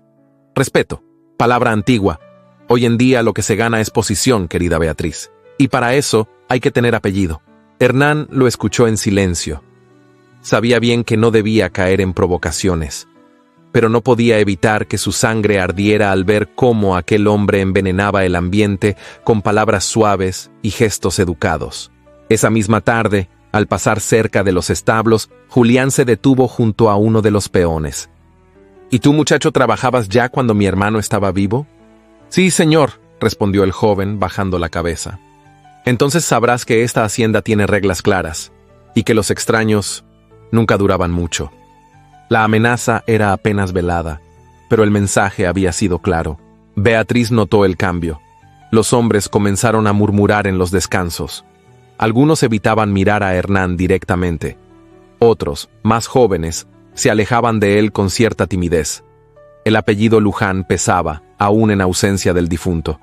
respeto. Palabra antigua. Hoy en día lo que se gana es posición, querida Beatriz. Y para eso hay que tener apellido. Hernán lo escuchó en silencio. Sabía bien que no debía caer en provocaciones, pero no podía evitar que su sangre ardiera al ver cómo aquel hombre envenenaba el ambiente con palabras suaves y gestos educados. Esa misma tarde, al pasar cerca de los establos, Julián se detuvo junto a uno de los peones. ¿Y tú, muchacho, trabajabas ya cuando mi hermano estaba vivo? Sí, señor, respondió el joven, bajando la cabeza. Entonces sabrás que esta hacienda tiene reglas claras, y que los extraños nunca duraban mucho. La amenaza era apenas velada, pero el mensaje había sido claro. Beatriz notó el cambio. Los hombres comenzaron a murmurar en los descansos. Algunos evitaban mirar a Hernán directamente. Otros, más jóvenes, se alejaban de él con cierta timidez. El apellido Luján pesaba, aún en ausencia del difunto.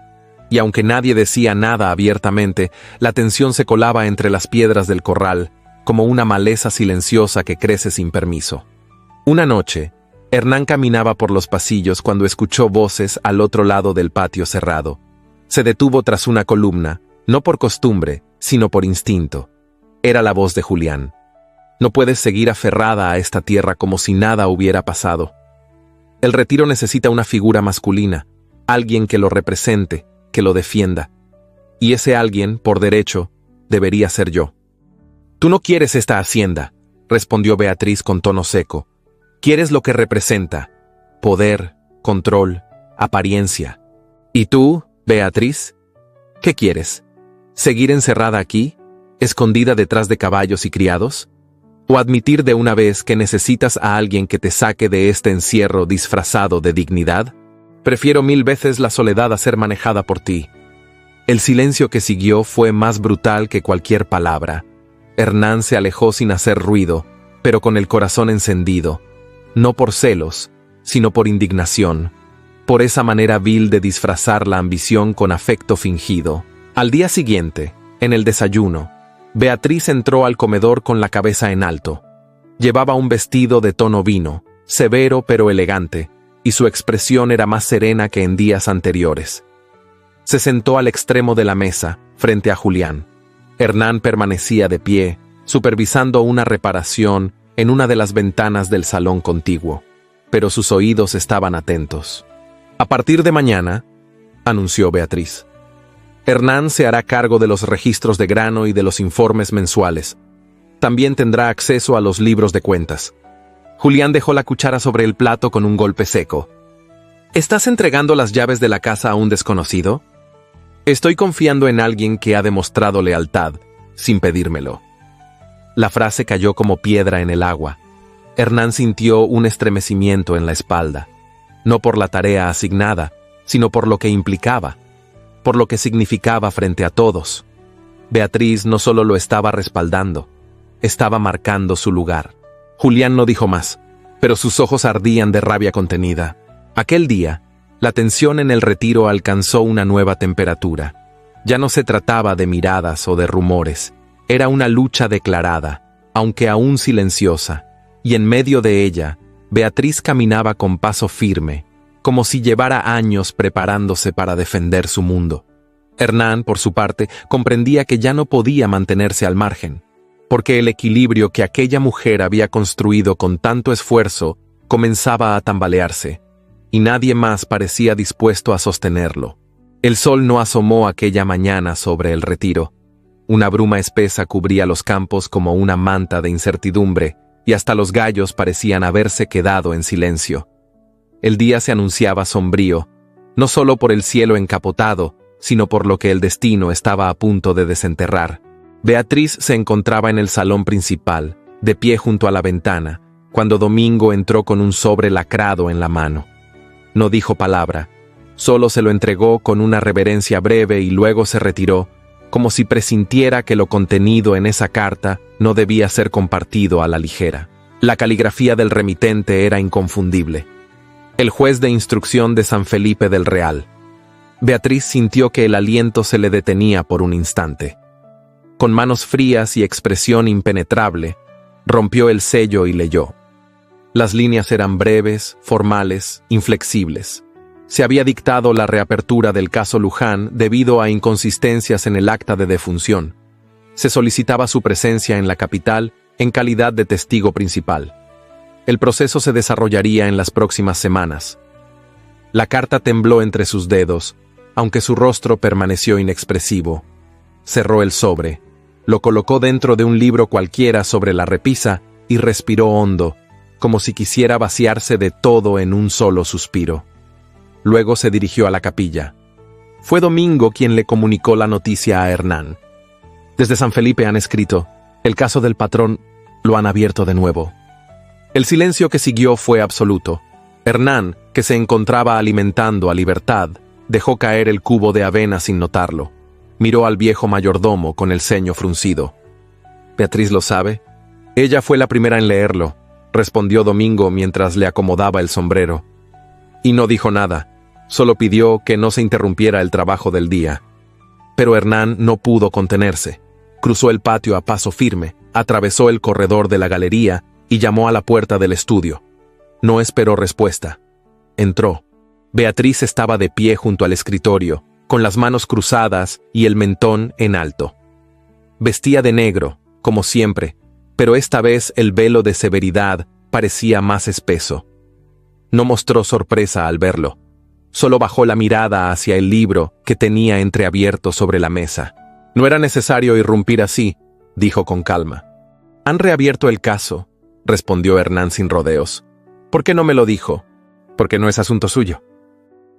Y aunque nadie decía nada abiertamente, la tensión se colaba entre las piedras del corral, como una maleza silenciosa que crece sin permiso. Una noche, Hernán caminaba por los pasillos cuando escuchó voces al otro lado del patio cerrado. Se detuvo tras una columna, no por costumbre, sino por instinto. Era la voz de Julián. No puedes seguir aferrada a esta tierra como si nada hubiera pasado. El retiro necesita una figura masculina, alguien que lo represente, que lo defienda. Y ese alguien, por derecho, debería ser yo. Tú no quieres esta hacienda, respondió Beatriz con tono seco. Quieres lo que representa: poder, control, apariencia. ¿Y tú, Beatriz? ¿Qué quieres? ¿Seguir encerrada aquí, escondida detrás de caballos y criados? ¿O admitir de una vez que necesitas a alguien que te saque de este encierro disfrazado de dignidad? Prefiero 1000 veces la soledad a ser manejada por ti. El silencio que siguió fue más brutal que cualquier palabra. Hernán se alejó sin hacer ruido, pero con el corazón encendido, no por celos, sino por indignación, por esa manera vil de disfrazar la ambición con afecto fingido. Al día siguiente, en el desayuno, Beatriz entró al comedor con la cabeza en alto. Llevaba un vestido de tono vino, severo pero elegante, y su expresión era más serena que en días anteriores. Se sentó al extremo de la mesa, frente a Julián. Hernán permanecía de pie, supervisando una reparación en una de las ventanas del salón contiguo, pero sus oídos estaban atentos. A partir de mañana, anunció Beatriz, Hernán se hará cargo de los registros de grano y de los informes mensuales. También tendrá acceso a los libros de cuentas. Julián dejó la cuchara sobre el plato con un golpe seco. ¿Estás entregando las llaves de la casa a un desconocido? Estoy confiando en alguien que ha demostrado lealtad, sin pedírmelo. La frase cayó como piedra en el agua. Hernán sintió un estremecimiento en la espalda, no por la tarea asignada, sino por lo que implicaba, por lo que significaba frente a todos. Beatriz no solo lo estaba respaldando, estaba marcando su lugar. Julián no dijo más, pero sus ojos ardían de rabia contenida. Aquel día, la tensión en el retiro alcanzó una nueva temperatura. Ya no se trataba de miradas o de rumores. Era una lucha declarada, aunque aún silenciosa, y en medio de ella, Beatriz caminaba con paso firme, como si llevara años preparándose para defender su mundo. Hernán, por su parte, comprendía que ya no podía mantenerse al margen, porque el equilibrio que aquella mujer había construido con tanto esfuerzo comenzaba a tambalearse, y nadie más parecía dispuesto a sostenerlo. El sol no asomó aquella mañana sobre el retiro. Una bruma espesa cubría los campos como una manta de incertidumbre, y hasta los gallos parecían haberse quedado en silencio. El día se anunciaba sombrío, no solo por el cielo encapotado, sino por lo que el destino estaba a punto de desenterrar. Beatriz se encontraba en el salón principal, de pie junto a la ventana, cuando Domingo entró con un sobre lacrado en la mano. No dijo palabra, solo se lo entregó con una reverencia breve y luego se retiró, como si presintiera que lo contenido en esa carta no debía ser compartido a la ligera. La caligrafía del remitente era inconfundible. El juez de instrucción de San Felipe del Real. Beatriz sintió que el aliento se le detenía por un instante. Con manos frías y expresión impenetrable, rompió el sello y leyó. Las líneas eran breves, formales, inflexibles. Se había dictado la reapertura del caso Luján debido a inconsistencias en el acta de defunción. Se solicitaba su presencia en la capital en calidad de testigo principal. El proceso se desarrollaría en las próximas semanas. La carta tembló entre sus dedos, aunque su rostro permaneció inexpresivo. Cerró el sobre, lo colocó dentro de un libro cualquiera sobre la repisa y respiró hondo, como si quisiera vaciarse de todo en un solo suspiro. Luego se dirigió a la capilla. Fue Domingo quien le comunicó la noticia a Hernán. Desde San Felipe han escrito, el caso del patrón lo han abierto de nuevo. El silencio que siguió fue absoluto. Hernán, que se encontraba alimentando a libertad, dejó caer el cubo de avena sin notarlo. Miró al viejo mayordomo con el ceño fruncido. ¿Beatriz lo sabe? Ella fue la primera en leerlo, respondió Domingo mientras le acomodaba el sombrero. Y no dijo nada, solo pidió que no se interrumpiera el trabajo del día. Pero Hernán no pudo contenerse. Cruzó el patio a paso firme, atravesó el corredor de la galería y llamó a la puerta del estudio. No esperó respuesta. Entró. Beatriz estaba de pie junto al escritorio, con las manos cruzadas y el mentón en alto. Vestía de negro, como siempre, pero esta vez el velo de severidad parecía más espeso. No mostró sorpresa al verlo. Solo bajó la mirada hacia el libro que tenía entreabierto sobre la mesa. No era necesario irrumpir así, dijo con calma. Han reabierto el caso, respondió Hernán sin rodeos. ¿Por qué no me lo dijo? Porque no es asunto suyo.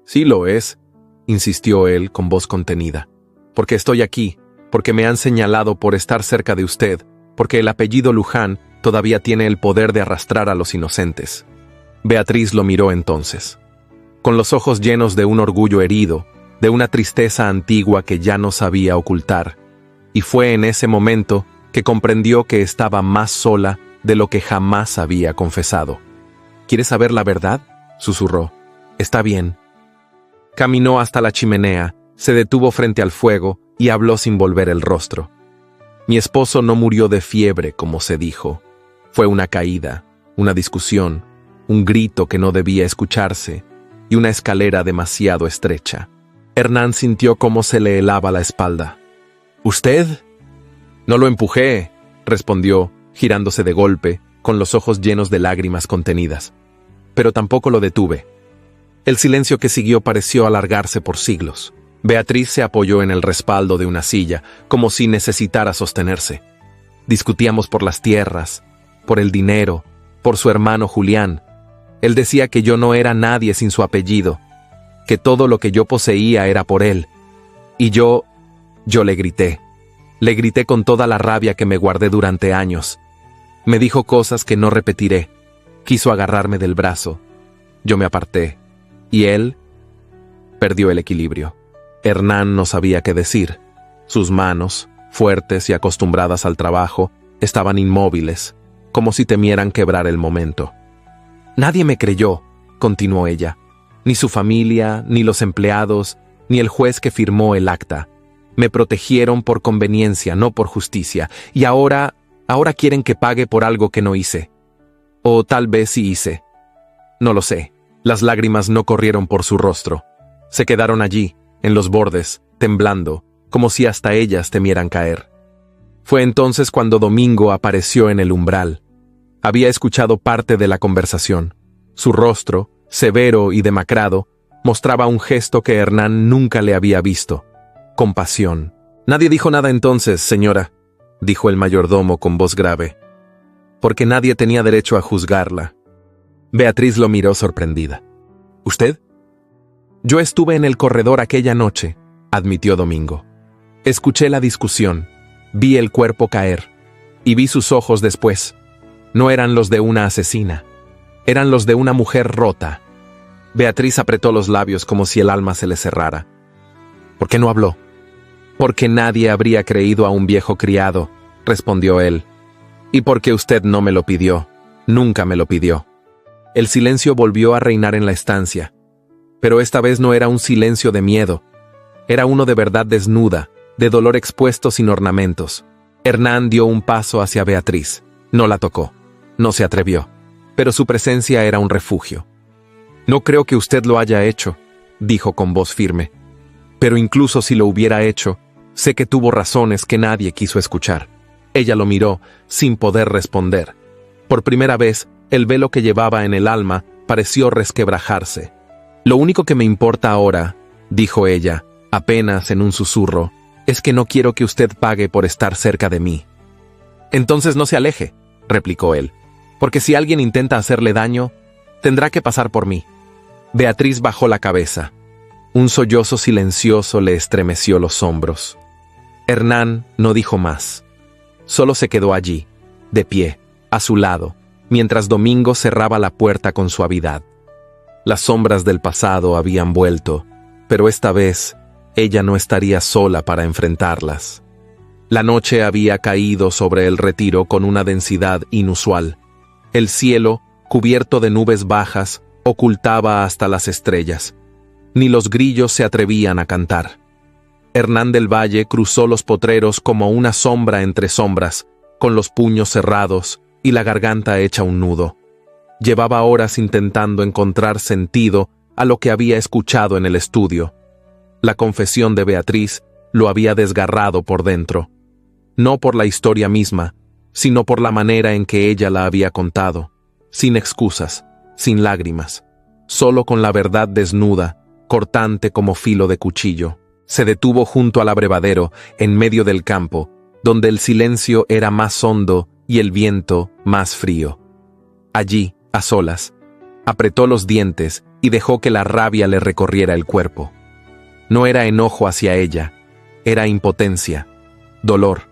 Sí lo es, insistió él con voz contenida. Porque estoy aquí, porque me han señalado por estar cerca de usted, porque el apellido Luján todavía tiene el poder de arrastrar a los inocentes. Beatriz lo miró entonces. Con los ojos llenos de un orgullo herido, de una tristeza antigua que ya no sabía ocultar, y fue en ese momento que comprendió que estaba más sola de lo que jamás había confesado. ¿Quieres saber la verdad?, susurró. Está bien. Caminó hasta la chimenea, se detuvo frente al fuego y habló sin volver el rostro. Mi esposo no murió de fiebre, como se dijo. Fue una caída, una discusión, un grito que no debía escucharse y una escalera demasiado estrecha. Hernán sintió cómo se le helaba la espalda. ¿Usted? No lo empujé, respondió, girándose de golpe, con los ojos llenos de lágrimas contenidas. Pero tampoco lo detuve. El silencio que siguió pareció alargarse por siglos. Beatriz se apoyó en el respaldo de una silla, como si necesitara sostenerse. Discutíamos por las tierras, por el dinero, por su hermano Julián. Él decía que yo no era nadie sin su apellido, que todo lo que yo poseía era por él. Y yo le grité. Le grité con toda la rabia que me guardé durante años. Me dijo cosas que no repetiré. Quiso agarrarme del brazo. Yo me aparté. Y él perdió el equilibrio. Hernán no sabía qué decir. Sus manos, fuertes y acostumbradas al trabajo, estaban inmóviles, como si temieran quebrar el momento. Nadie me creyó, continuó ella. Ni su familia, ni los empleados, ni el juez que firmó el acta. Me protegieron por conveniencia, no por justicia, y ahora quieren que pague por algo que no hice. O tal vez sí hice. No lo sé. Las lágrimas no corrieron por su rostro. Se quedaron allí, en los bordes, temblando, como si hasta ellas temieran caer. Fue entonces cuando Domingo apareció en el umbral. Había escuchado parte de la conversación. Su rostro, severo y demacrado, mostraba un gesto que Hernán nunca le había visto. Compasión. Nadie dijo nada entonces, señora, dijo el mayordomo con voz grave, porque nadie tenía derecho a juzgarla. Beatriz lo miró sorprendida. ¿Usted? Yo estuve en el corredor aquella noche, admitió Domingo. Escuché la discusión, vi el cuerpo caer, y vi sus ojos después. No eran los de una asesina, eran los de una mujer rota. Beatriz apretó los labios como si el alma se le cerrara. ¿Por qué no habló? Porque nadie habría creído a un viejo criado, respondió él. Y porque usted no me lo pidió, nunca me lo pidió. El silencio volvió a reinar en la estancia, pero esta vez no era un silencio de miedo, era uno de verdad desnuda, de dolor expuesto sin ornamentos. Hernán dio un paso hacia Beatriz, no la tocó, no se atrevió, pero su presencia era un refugio. No creo que usted lo haya hecho, dijo con voz firme, pero incluso si lo hubiera hecho, Sé que tuvo razones que nadie quiso escuchar. Ella lo miró, sin poder responder. Por primera vez, el velo que llevaba en el alma pareció resquebrajarse. «Lo único que me importa ahora», dijo ella, apenas en un susurro, «es que no quiero que usted pague por estar cerca de mí». «Entonces no se aleje», replicó él, «porque si alguien intenta hacerle daño, tendrá que pasar por mí». Beatriz bajó la cabeza. Un sollozo silencioso le estremeció los hombros. Hernán no dijo más. Solo se quedó allí, de pie, a su lado, mientras Domingo cerraba la puerta con suavidad. Las sombras del pasado habían vuelto, pero esta vez ella no estaría sola para enfrentarlas. La noche había caído sobre el retiro con una densidad inusual. El cielo, cubierto de nubes bajas, ocultaba hasta las estrellas. Ni los grillos se atrevían a cantar. Hernán del Valle cruzó los potreros como una sombra entre sombras, con los puños cerrados y la garganta hecha un nudo. Llevaba horas intentando encontrar sentido a lo que había escuchado en el estudio. La confesión de Beatriz lo había desgarrado por dentro. No por la historia misma, sino por la manera en que ella la había contado, sin excusas, sin lágrimas, solo con la verdad desnuda, cortante como filo de cuchillo. Se detuvo junto al abrevadero, en medio del campo, donde el silencio era más hondo y el viento más frío. Allí, a solas, apretó los dientes y dejó que la rabia le recorriera el cuerpo. No era enojo hacia ella, era impotencia, dolor,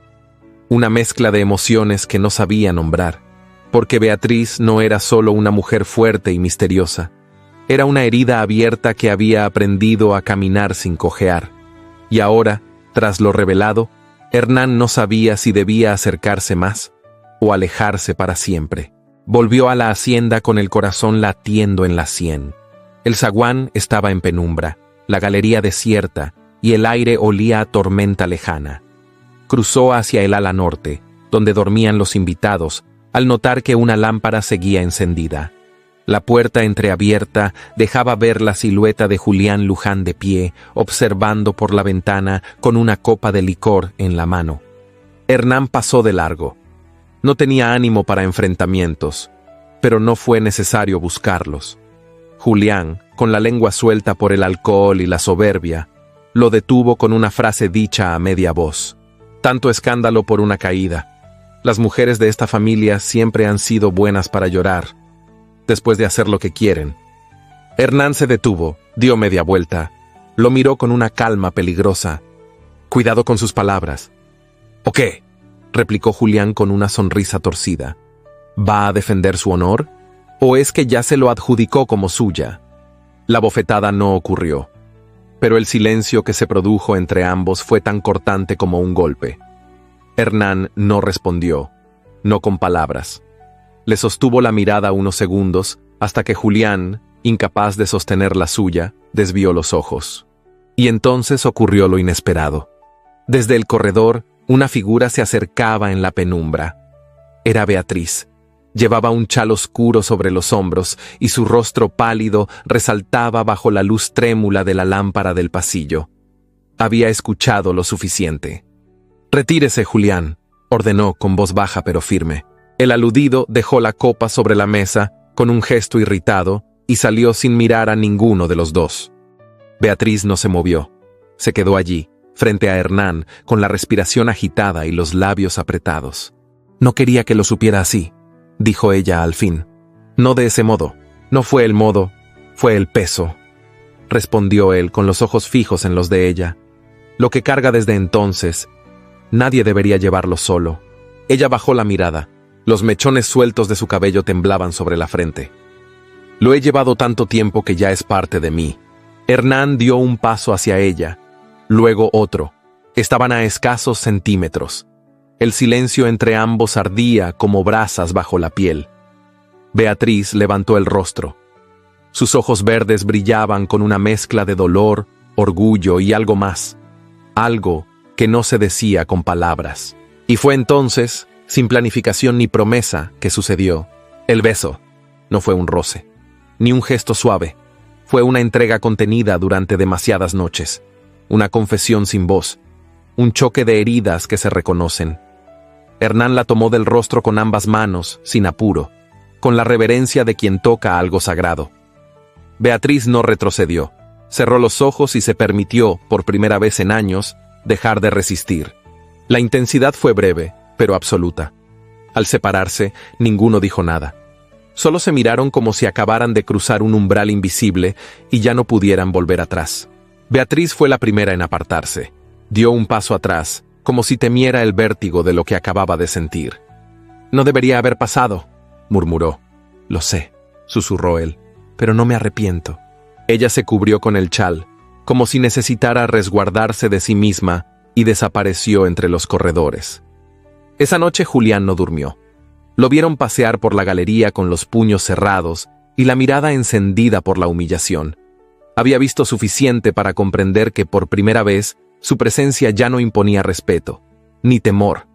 una mezcla de emociones que no sabía nombrar, porque Beatriz no era solo una mujer fuerte y misteriosa, era una herida abierta que había aprendido a caminar sin cojear. Y ahora, tras lo revelado, Hernán no sabía si debía acercarse más o alejarse para siempre. Volvió a la hacienda con el corazón latiendo en la sien. El zaguán estaba en penumbra, la galería desierta y el aire olía a tormenta lejana. Cruzó hacia el ala norte, donde dormían los invitados, al notar que una lámpara seguía encendida. La puerta entreabierta dejaba ver la silueta de Julián Luján de pie, observando por la ventana con una copa de licor en la mano. Hernán pasó de largo. No tenía ánimo para enfrentamientos, pero no fue necesario buscarlos. Julián, con la lengua suelta por el alcohol y la soberbia, lo detuvo con una frase dicha a media voz. Tanto escándalo por una caída. Las mujeres de esta familia siempre han sido buenas para llorar, después de hacer lo que quieren. Hernán se detuvo, dio media vuelta, lo miró con una calma peligrosa. Cuidado con sus palabras. ¿O qué?, replicó Julián con una sonrisa torcida. ¿Va a defender su honor? ¿O es que ya se lo adjudicó como suya? La bofetada no ocurrió, pero el silencio que se produjo entre ambos fue tan cortante como un golpe. Hernán no respondió, no con palabras. Le sostuvo la mirada unos segundos, hasta que Julián, incapaz de sostener la suya, desvió los ojos. Y entonces ocurrió lo inesperado. Desde el corredor, una figura se acercaba en la penumbra. Era Beatriz. Llevaba un chal oscuro sobre los hombros y su rostro pálido resaltaba bajo la luz trémula de la lámpara del pasillo. Había escuchado lo suficiente. «Retírese, Julián», ordenó con voz baja pero firme. El aludido dejó la copa sobre la mesa con un gesto irritado y salió sin mirar a ninguno de los dos. Beatriz no se movió. Se quedó allí, frente a Hernán, con la respiración agitada y los labios apretados. «No quería que lo supiera así», dijo ella al fin. «No de ese modo. No fue el modo, fue el peso», respondió él con los ojos fijos en los de ella. «Lo que carga desde entonces, nadie debería llevarlo solo». Ella bajó la mirada. Los mechones sueltos de su cabello temblaban sobre la frente. «Lo he llevado tanto tiempo que ya es parte de mí». Hernán dio un paso hacia ella, luego otro. Estaban a escasos centímetros. El silencio entre ambos ardía como brasas bajo la piel. Beatriz levantó el rostro. Sus ojos verdes brillaban con una mezcla de dolor, orgullo y algo más. Algo que no se decía con palabras. Y fue entonces, sin planificación ni promesa, que sucedió. El beso. No fue un roce, ni un gesto suave. Fue una entrega contenida durante demasiadas noches. Una confesión sin voz. un choque de heridas que se reconocen. Hernán la tomó del rostro con ambas manos, sin apuro, con la reverencia de quien toca algo sagrado. Beatriz no retrocedió, cerró los ojos y se permitió, por primera vez en años, dejar de resistir. La intensidad fue breve, pero absoluta. Al separarse, ninguno dijo nada. Solo se miraron como si acabaran de cruzar un umbral invisible y ya no pudieran volver atrás. Beatriz fue la primera en apartarse. Dio un paso atrás, como si temiera el vértigo de lo que acababa de sentir. «No debería haber pasado», murmuró. «Lo sé», susurró él, «pero no me arrepiento». Ella se cubrió con el chal, como si necesitara resguardarse de sí misma, y desapareció entre los corredores. Esa noche Julián no durmió. Lo vieron pasear por la galería con los puños cerrados y la mirada encendida por la humillación. Había visto suficiente para comprender que por primera vez su presencia ya no imponía respeto, ni temor.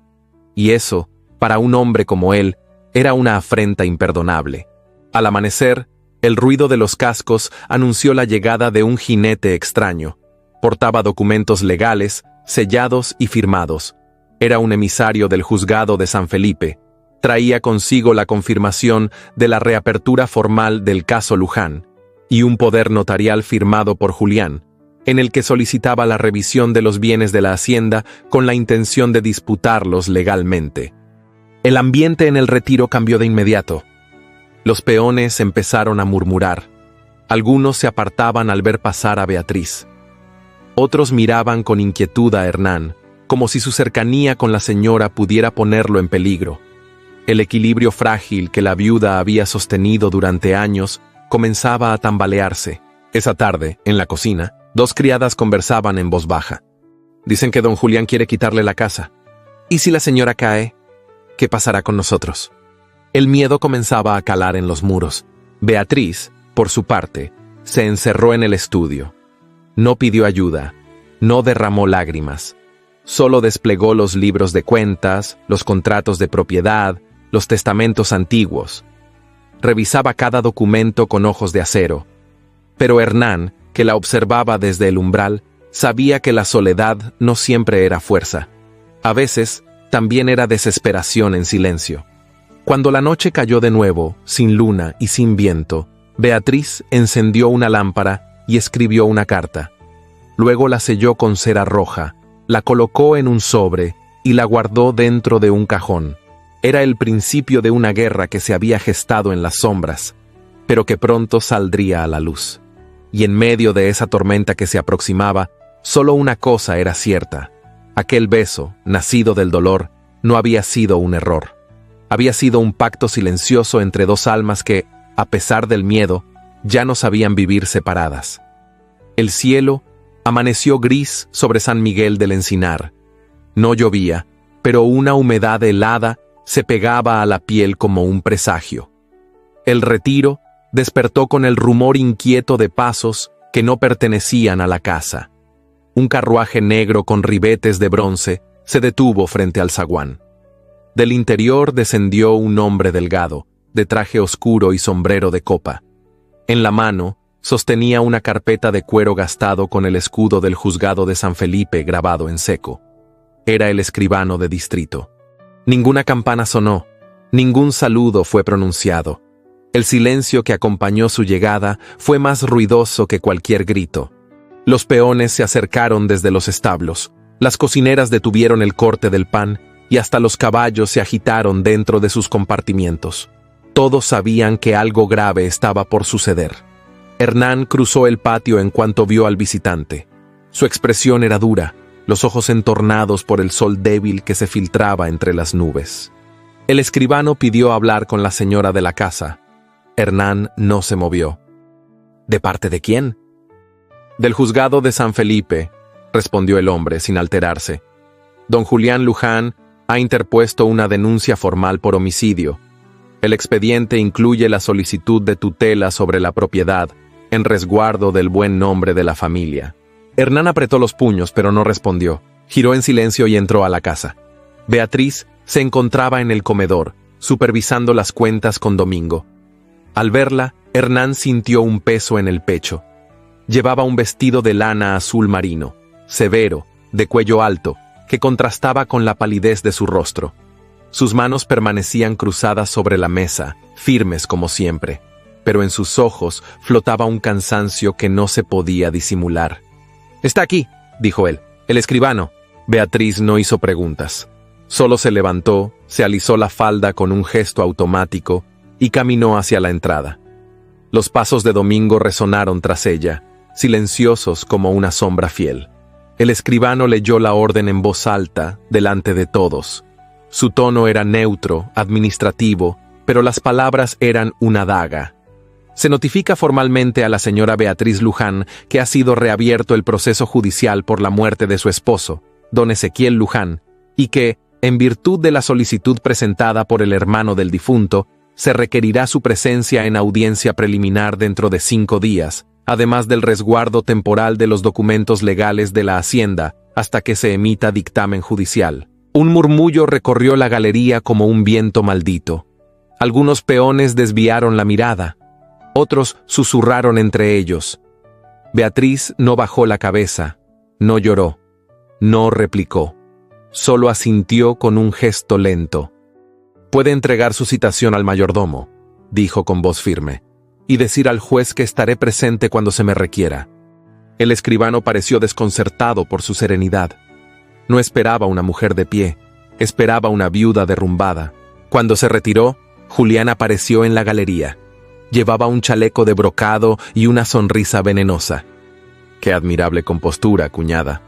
Y eso, para un hombre como él, era una afrenta imperdonable. Al amanecer, el ruido de los cascos anunció la llegada de un jinete extraño. Portaba documentos legales, sellados y firmados. Era un emisario del juzgado de San Felipe. Traía consigo la confirmación de la reapertura formal del caso Luján y un poder notarial firmado por Julián, en el que solicitaba la revisión de los bienes de la hacienda con la intención de disputarlos legalmente. El ambiente en el retiro cambió de inmediato. Los peones empezaron a murmurar. Algunos se apartaban al ver pasar a Beatriz. Otros miraban con inquietud a Hernán, como si su cercanía con la señora pudiera ponerlo en peligro. El equilibrio frágil que la viuda había sostenido durante años comenzaba a tambalearse. Esa tarde, en la cocina, dos criadas conversaban en voz baja. Dicen que don Julián quiere quitarle la casa. ¿Y si la señora cae? ¿Qué pasará con nosotros? El miedo comenzaba a calar en los muros. Beatriz, por su parte, se encerró en el estudio. No pidió ayuda, no derramó lágrimas. Solo desplegó los libros de cuentas, los contratos de propiedad, los testamentos antiguos. Revisaba cada documento con ojos de acero. Pero Hernán, que la observaba desde el umbral, sabía que la soledad no siempre era fuerza. A veces, también era desesperación en silencio. Cuando la noche cayó de nuevo, sin luna y sin viento, Beatriz encendió una lámpara y escribió una carta. Luego la selló con cera roja, la colocó en un sobre y la guardó dentro de un cajón. Era el principio de una guerra que se había gestado en las sombras, pero que pronto saldría a la luz. Y en medio de esa tormenta que se aproximaba, solo una cosa era cierta. Aquel beso, nacido del dolor, no había sido un error. Había sido un pacto silencioso entre dos almas que, a pesar del miedo, ya no sabían vivir separadas. El cielo amaneció gris sobre San Miguel del Encinar. No llovía, pero una humedad helada se pegaba a la piel como un presagio. El retiro despertó con el rumor inquieto de pasos que no pertenecían a la casa. Un carruaje negro con ribetes de bronce se detuvo frente al zaguán. Del interior descendió un hombre delgado, de traje oscuro y sombrero de copa. En la mano sostenía una carpeta de cuero gastado con el escudo del juzgado de San Felipe grabado en seco. Era el escribano de distrito. Ninguna campana sonó, ningún saludo fue pronunciado. El silencio que acompañó su llegada fue más ruidoso que cualquier grito. Los peones se acercaron desde los establos, las cocineras detuvieron el corte del pan y hasta los caballos se agitaron dentro de sus compartimientos. Todos sabían que algo grave estaba por suceder. Hernán cruzó el patio en cuanto vio al visitante. Su expresión era dura, los ojos entornados por el sol débil que se filtraba entre las nubes. El escribano pidió hablar con la señora de la casa. Hernán no se movió. ¿De parte de quién? Del juzgado de San Felipe, respondió el hombre sin alterarse. Don Julián Luján ha interpuesto una denuncia formal por homicidio. El expediente incluye la solicitud de tutela sobre la propiedad, en resguardo del buen nombre de la familia. Hernán apretó los puños, pero no respondió. Giró en silencio y entró a la casa. Beatriz se encontraba en el comedor, supervisando las cuentas con Domingo. Al verla, Hernán sintió un peso en el pecho. Llevaba un vestido de lana azul marino, severo, de cuello alto, que contrastaba con la palidez de su rostro. Sus manos permanecían cruzadas sobre la mesa, firmes como siempre, pero en sus ojos flotaba un cansancio que no se podía disimular. «Está aquí», dijo él, «el escribano». Beatriz no hizo preguntas. Solo se levantó, se alisó la falda con un gesto automático y caminó hacia la entrada. Los pasos de Domingo resonaron tras ella, silenciosos como una sombra fiel. El escribano leyó la orden en voz alta, delante de todos. Su tono era neutro, administrativo, pero las palabras eran una daga. Se notifica formalmente a la señora Beatriz Luján que ha sido reabierto el proceso judicial por la muerte de su esposo, don Ezequiel Luján, y que, en virtud de la solicitud presentada por el hermano del difunto, se requerirá su presencia en audiencia preliminar dentro de 5 días, además del resguardo temporal de los documentos legales de la Hacienda hasta que se emita dictamen judicial. Un murmullo recorrió la galería como un viento maldito. Algunos peones desviaron la mirada. Otros susurraron entre ellos. Beatriz no bajó la cabeza, no lloró, no replicó. Solo asintió con un gesto lento. «Puede entregar su citación al mayordomo», dijo con voz firme, «y decir al juez que estaré presente cuando se me requiera». El escribano pareció desconcertado por su serenidad. No esperaba una mujer de pie, esperaba una viuda derrumbada. Cuando se retiró, Julián apareció en la galería. Llevaba un chaleco de brocado y una sonrisa venenosa. «Qué admirable compostura, cuñada.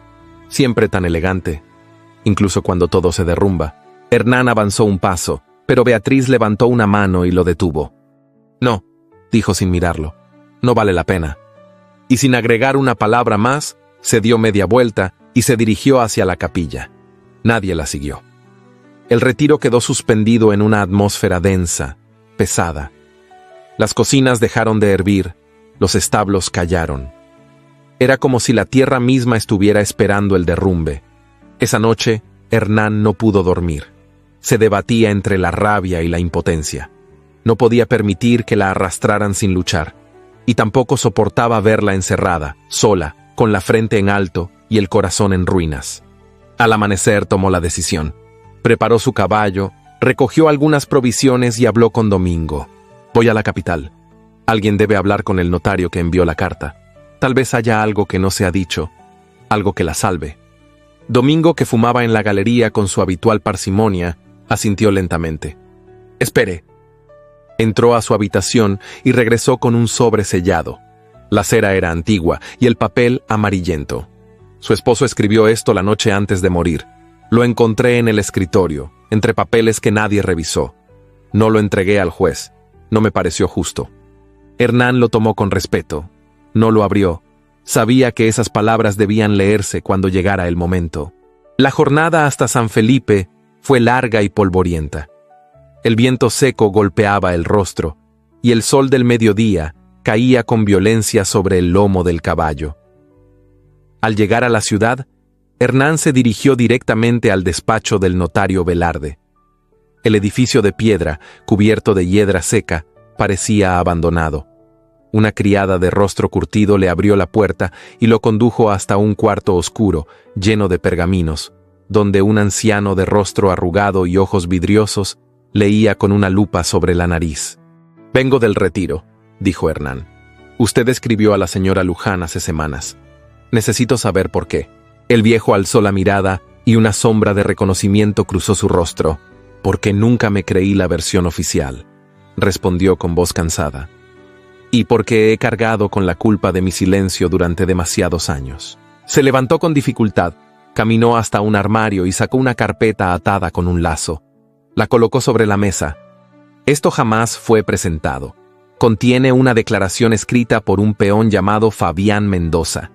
Siempre tan elegante, incluso cuando todo se derrumba». Hernán avanzó un paso, pero Beatriz levantó una mano y lo detuvo. «No», dijo sin mirarlo, «no vale la pena». Y sin agregar una palabra más, se dio media vuelta y se dirigió hacia la capilla. Nadie la siguió. El retiro quedó suspendido en una atmósfera densa, pesada. Las cocinas dejaron de hervir, los establos callaron. Era como si la tierra misma estuviera esperando el derrumbe. Esa noche, Hernán no pudo dormir. Se debatía entre la rabia y la impotencia. No podía permitir que la arrastraran sin luchar, y tampoco soportaba verla encerrada, sola, con la frente en alto y el corazón en ruinas. Al amanecer tomó la decisión. Preparó su caballo, recogió algunas provisiones y habló con Domingo. «Voy a la capital. Alguien debe hablar con el notario que envió la carta. Tal vez haya algo que no se ha dicho, algo que la salve». Domingo, que fumaba en la galería con su habitual parsimonia, asintió lentamente. «Espere». Entró a su habitación y regresó con un sobre sellado. La cera era antigua y el papel amarillento. Su esposo escribió esto la noche antes de morir. Lo encontré en el escritorio, entre papeles que nadie revisó. No lo entregué al juez. No me pareció justo. Hernán lo tomó con respeto. No lo abrió. Sabía que esas palabras debían leerse cuando llegara el momento. La jornada hasta San Felipe fue larga y polvorienta. El viento seco golpeaba el rostro, y el sol del mediodía caía con violencia sobre el lomo del caballo. Al llegar a la ciudad, Hernán se dirigió directamente al despacho del notario Velarde. El edificio de piedra, cubierto de hiedra seca, parecía abandonado. Una criada de rostro curtido le abrió la puerta y lo condujo hasta un cuarto oscuro, lleno de pergaminos, donde un anciano de rostro arrugado y ojos vidriosos leía con una lupa sobre la nariz. «Vengo del retiro», dijo Hernán. «Usted escribió a la señora Luján hace semanas. Necesito saber por qué». El viejo alzó la mirada y una sombra de reconocimiento cruzó su rostro. «Porque nunca me creí la versión oficial», respondió con voz cansada. «Y porque he cargado con la culpa de mi silencio durante demasiados años». Se levantó con dificultad, caminó hasta un armario y sacó una carpeta atada con un lazo. La colocó sobre la mesa. Esto jamás fue presentado. Contiene una declaración escrita por un peón llamado Fabián Mendoza.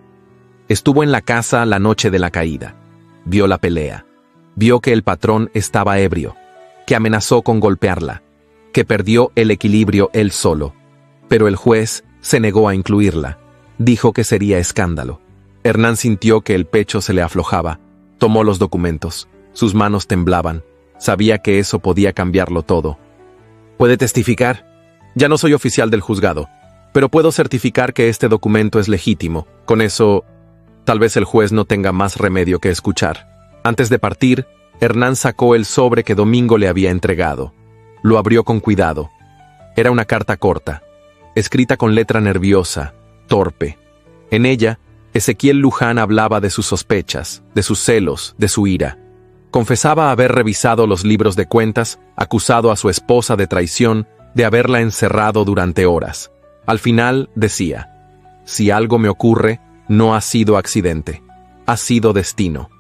Estuvo en la casa la noche de la caída. Vio la pelea. Vio que el patrón estaba ebrio, que amenazó con golpearla, que perdió el equilibrio él solo. Pero el juez se negó a incluirla. Dijo que sería escándalo. Hernán sintió que el pecho se le aflojaba. Tomó los documentos. Sus manos temblaban. Sabía que eso podía cambiarlo todo. «¿Puede testificar? Ya no soy oficial del juzgado, pero puedo certificar que este documento es legítimo. Con eso, tal vez el juez no tenga más remedio que escuchar». Antes de partir, Hernán sacó el sobre que Domingo le había entregado. Lo abrió con cuidado. Era una carta corta, escrita con letra nerviosa, torpe. En ella, Ezequiel Luján hablaba de sus sospechas, de sus celos, de su ira. Confesaba haber revisado los libros de cuentas, acusado a su esposa de traición, de haberla encerrado durante horas. Al final decía: si algo me ocurre, no ha sido accidente, ha sido destino.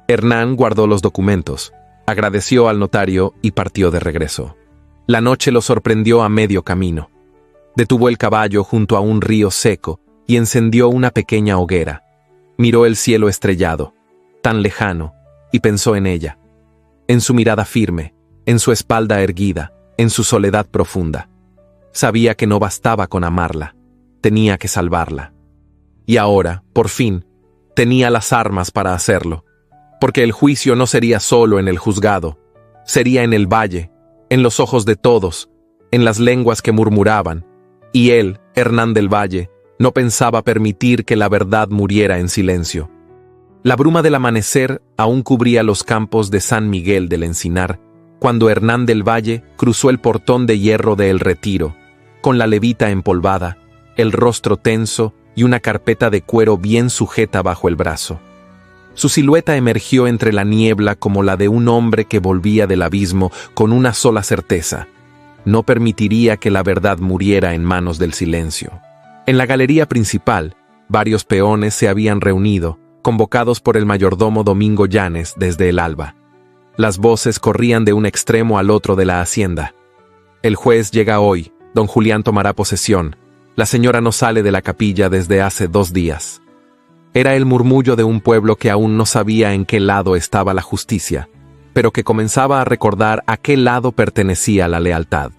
Hernán guardó los documentos, agradeció al notario y partió de regreso. La noche lo sorprendió a medio camino. Detuvo el caballo junto a un río seco y encendió una pequeña hoguera. Miró el cielo estrellado, tan lejano, y pensó en ella, en su mirada firme, en su espalda erguida, en su soledad profunda. Sabía que no bastaba con amarla, tenía que salvarla. Y ahora, por fin, tenía las armas para hacerlo, porque el juicio no sería solo en el juzgado, sería en el valle, en los ojos de todos, en las lenguas que murmuraban, y él, Hernán del Valle, no pensaba permitir que la verdad muriera en silencio. La bruma del amanecer aún cubría los campos de San Miguel del Encinar, cuando Hernán del Valle cruzó el portón de hierro de El Retiro, con la levita empolvada, el rostro tenso y una carpeta de cuero bien sujeta bajo el brazo. Su silueta emergió entre la niebla como la de un hombre que volvía del abismo con una sola certeza: no permitiría que la verdad muriera en manos del silencio. En la galería principal, varios peones se habían reunido, convocados por el mayordomo Domingo Llanes desde el alba. Las voces corrían de un extremo al otro de la hacienda. El juez llega hoy, don Julián tomará posesión. La señora no sale de la capilla desde hace 2 días. Era el murmullo de un pueblo que aún no sabía en qué lado estaba la justicia, pero que comenzaba a recordar a qué lado pertenecía la lealtad.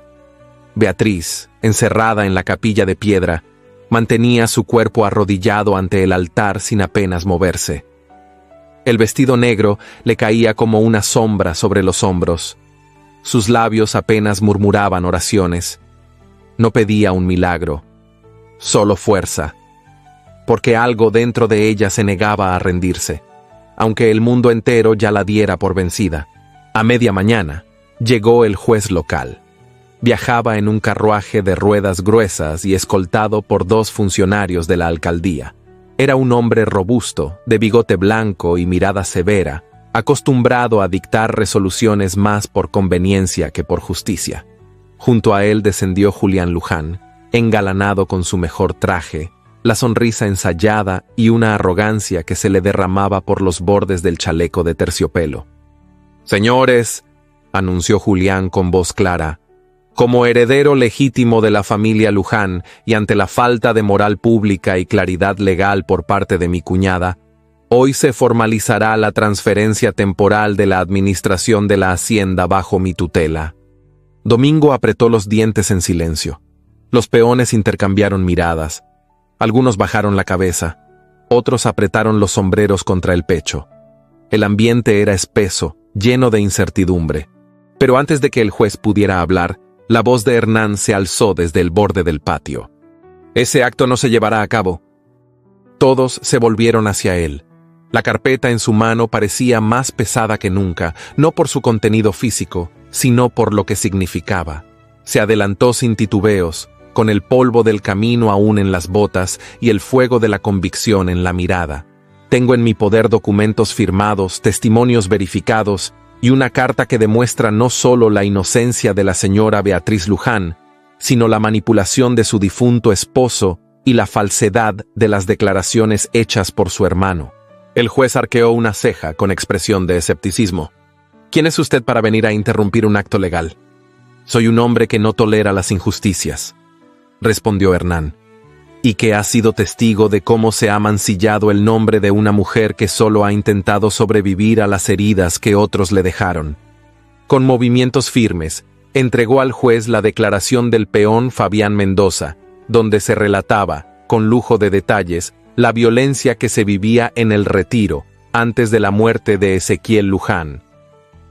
Beatriz, encerrada en la capilla de piedra, mantenía su cuerpo arrodillado ante el altar sin apenas moverse. El vestido negro le caía como una sombra sobre los hombros. Sus labios apenas murmuraban oraciones. No pedía un milagro, solo fuerza, porque algo dentro de ella se negaba a rendirse, aunque el mundo entero ya la diera por vencida. A media mañana, llegó el juez local. Viajaba en un carruaje de ruedas gruesas y escoltado por 2 funcionarios de la alcaldía. Era un hombre robusto, de bigote blanco y mirada severa, acostumbrado a dictar resoluciones más por conveniencia que por justicia. Junto a él descendió Julián Luján, engalanado con su mejor traje, la sonrisa ensayada y una arrogancia que se le derramaba por los bordes del chaleco de terciopelo. «Señores», anunció Julián con voz clara, «como heredero legítimo de la familia Luján y ante la falta de moral pública y claridad legal por parte de mi cuñada, hoy se formalizará la transferencia temporal de la administración de la hacienda bajo mi tutela». Domingo apretó los dientes en silencio. Los peones intercambiaron miradas. Algunos bajaron la cabeza, otros apretaron los sombreros contra el pecho. El ambiente era espeso, lleno de incertidumbre. Pero antes de que el juez pudiera hablar, la voz de Hernán se alzó desde el borde del patio. «Ese acto no se llevará a cabo». Todos se volvieron hacia él. La carpeta en su mano parecía más pesada que nunca, no por su contenido físico, sino por lo que significaba. Se adelantó sin titubeos, con el polvo del camino aún en las botas y el fuego de la convicción en la mirada. «Tengo en mi poder documentos firmados, testimonios verificados y una carta que demuestra no solo la inocencia de la señora Beatriz Luján, sino la manipulación de su difunto esposo y la falsedad de las declaraciones hechas por su hermano». El juez arqueó una ceja con expresión de escepticismo. «¿Quién es usted para venir a interrumpir un acto legal?» «Soy un hombre que no tolera las injusticias», respondió Hernán, «y que ha sido testigo de cómo se ha mancillado el nombre de una mujer que solo ha intentado sobrevivir a las heridas que otros le dejaron». Con movimientos firmes, entregó al juez la declaración del peón Fabián Mendoza, donde se relataba, con lujo de detalles, la violencia que se vivía en El Retiro, antes de la muerte de Ezequiel Luján.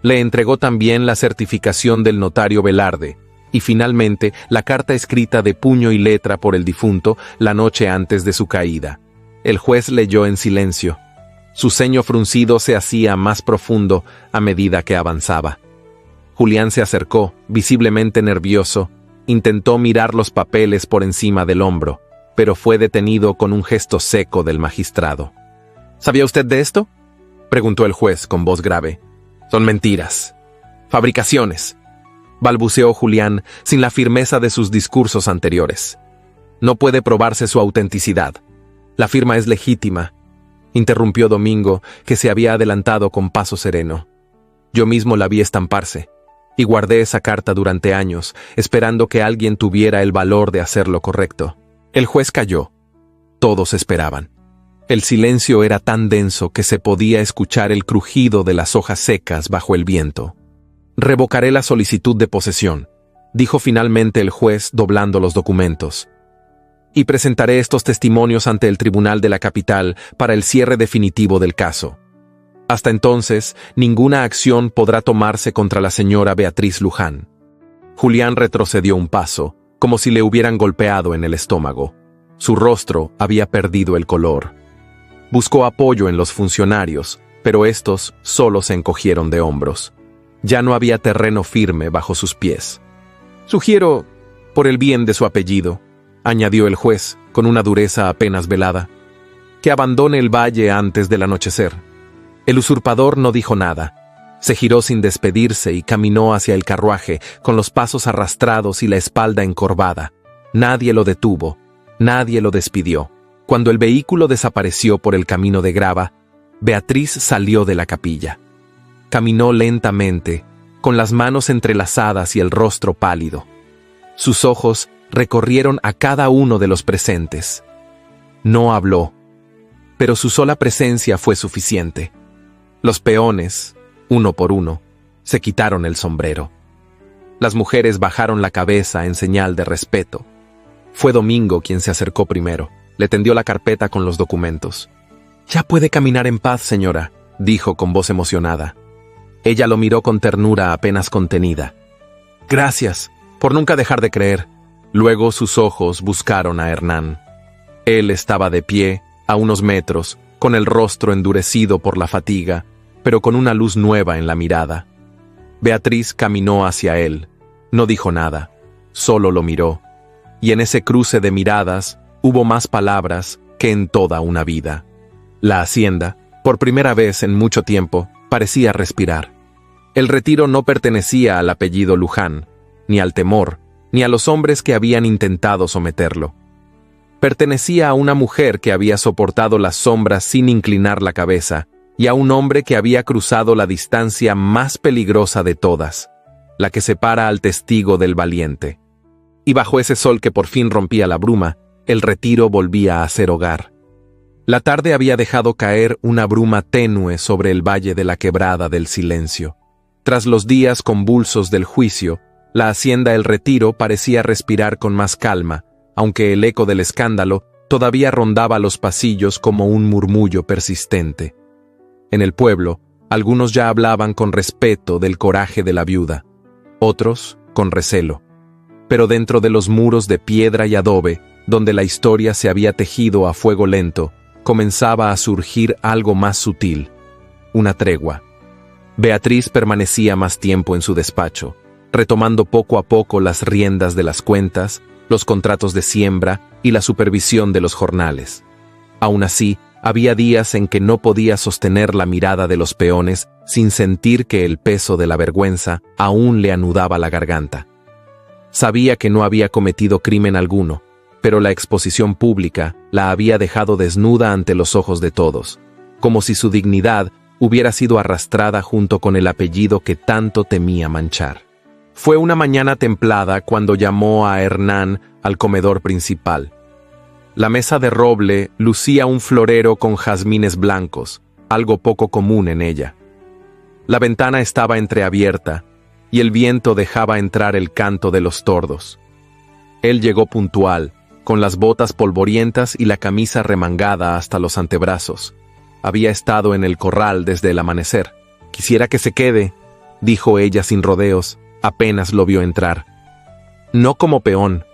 Le entregó también la certificación del notario Velarde, y finalmente la carta escrita de puño y letra por el difunto la noche antes de su caída. El juez leyó en silencio. Su ceño fruncido se hacía más profundo a medida que avanzaba. Julián se acercó, visiblemente nervioso, intentó mirar los papeles por encima del hombro, pero fue detenido con un gesto seco del magistrado. ¿Sabía usted de esto?, preguntó el juez con voz grave. Son mentiras. Fabricaciones, balbuceó Julián sin la firmeza de sus discursos anteriores. No puede probarse su autenticidad. La firma es legítima, interrumpió Domingo, que se había adelantado con paso sereno. Yo mismo la vi estamparse, y guardé esa carta durante años, esperando que alguien tuviera el valor de hacer lo correcto. El juez calló. Todos esperaban. El silencio era tan denso que se podía escuchar el crujido de las hojas secas bajo el viento. Revocaré la solicitud de posesión, dijo finalmente el juez doblando los documentos. Y presentaré estos testimonios ante el tribunal de la capital para el cierre definitivo del caso. Hasta entonces, ninguna acción podrá tomarse contra la señora Beatriz Luján. Julián retrocedió un paso, como si le hubieran golpeado en el estómago. Su rostro había perdido el color. Buscó apoyo en los funcionarios, pero estos solo se encogieron de hombros. Ya no había terreno firme bajo sus pies. Sugiero, por el bien de su apellido, añadió el juez, con una dureza apenas velada, que abandone el valle antes del anochecer. El usurpador no dijo nada. Se giró sin despedirse y caminó hacia el carruaje, con los pasos arrastrados y la espalda encorvada. Nadie lo detuvo, nadie lo despidió. Cuando el vehículo desapareció por el camino de grava, Beatriz salió de la capilla. Caminó lentamente, con las manos entrelazadas y el rostro pálido. Sus ojos recorrieron a cada uno de los presentes. No habló, pero su sola presencia fue suficiente. Los peones, uno por uno, se quitaron el sombrero. Las mujeres bajaron la cabeza en señal de respeto. Fue Domingo quien se acercó primero. Le tendió la carpeta con los documentos. «Ya puede caminar en paz, señora», dijo con voz emocionada. Ella lo miró con ternura apenas contenida. «Gracias, por nunca dejar de creer». Luego sus ojos buscaron a Hernán. Él estaba de pie, a unos metros, con el rostro endurecido por la fatiga, pero con una luz nueva en la mirada. Beatriz caminó hacia él. No dijo nada, solo lo miró. Y en ese cruce de miradas hubo más palabras que en toda una vida. La hacienda, por primera vez en mucho tiempo, parecía respirar. El retiro no pertenecía al apellido Luján, ni al temor, ni a los hombres que habían intentado someterlo. Pertenecía a una mujer que había soportado las sombras sin inclinar la cabeza, y a un hombre que había cruzado la distancia más peligrosa de todas, la que separa al testigo del valiente. Y bajo ese sol que por fin rompía la bruma, el retiro volvía a ser hogar. La tarde había dejado caer una bruma tenue sobre el valle de la quebrada del silencio. Tras los días convulsos del juicio, la hacienda El Retiro parecía respirar con más calma, aunque el eco del escándalo todavía rondaba los pasillos como un murmullo persistente. En el pueblo, algunos ya hablaban con respeto del coraje de la viuda, otros con recelo. Pero dentro de los muros de piedra y adobe, donde la historia se había tejido a fuego lento, comenzaba a surgir algo más sutil, una tregua. Beatriz permanecía más tiempo en su despacho, retomando poco a poco las riendas de las cuentas, los contratos de siembra y la supervisión de los jornales. Aún así, había días en que no podía sostener la mirada de los peones sin sentir que el peso de la vergüenza aún le anudaba la garganta. Sabía que no había cometido crimen alguno, pero la exposición pública la había dejado desnuda ante los ojos de todos, como si su dignidad hubiera sido arrastrada junto con el apellido que tanto temía manchar. Fue una mañana templada cuando llamó a Hernán al comedor principal. La mesa de roble lucía un florero con jazmines blancos, algo poco común en ella. La ventana estaba entreabierta, y el viento dejaba entrar el canto de los tordos. Él llegó puntual, con las botas polvorientas y la camisa remangada hasta los antebrazos. Había estado en el corral desde el amanecer. «Quisiera que se quede», dijo ella sin rodeos, apenas lo vio entrar. «No como peón,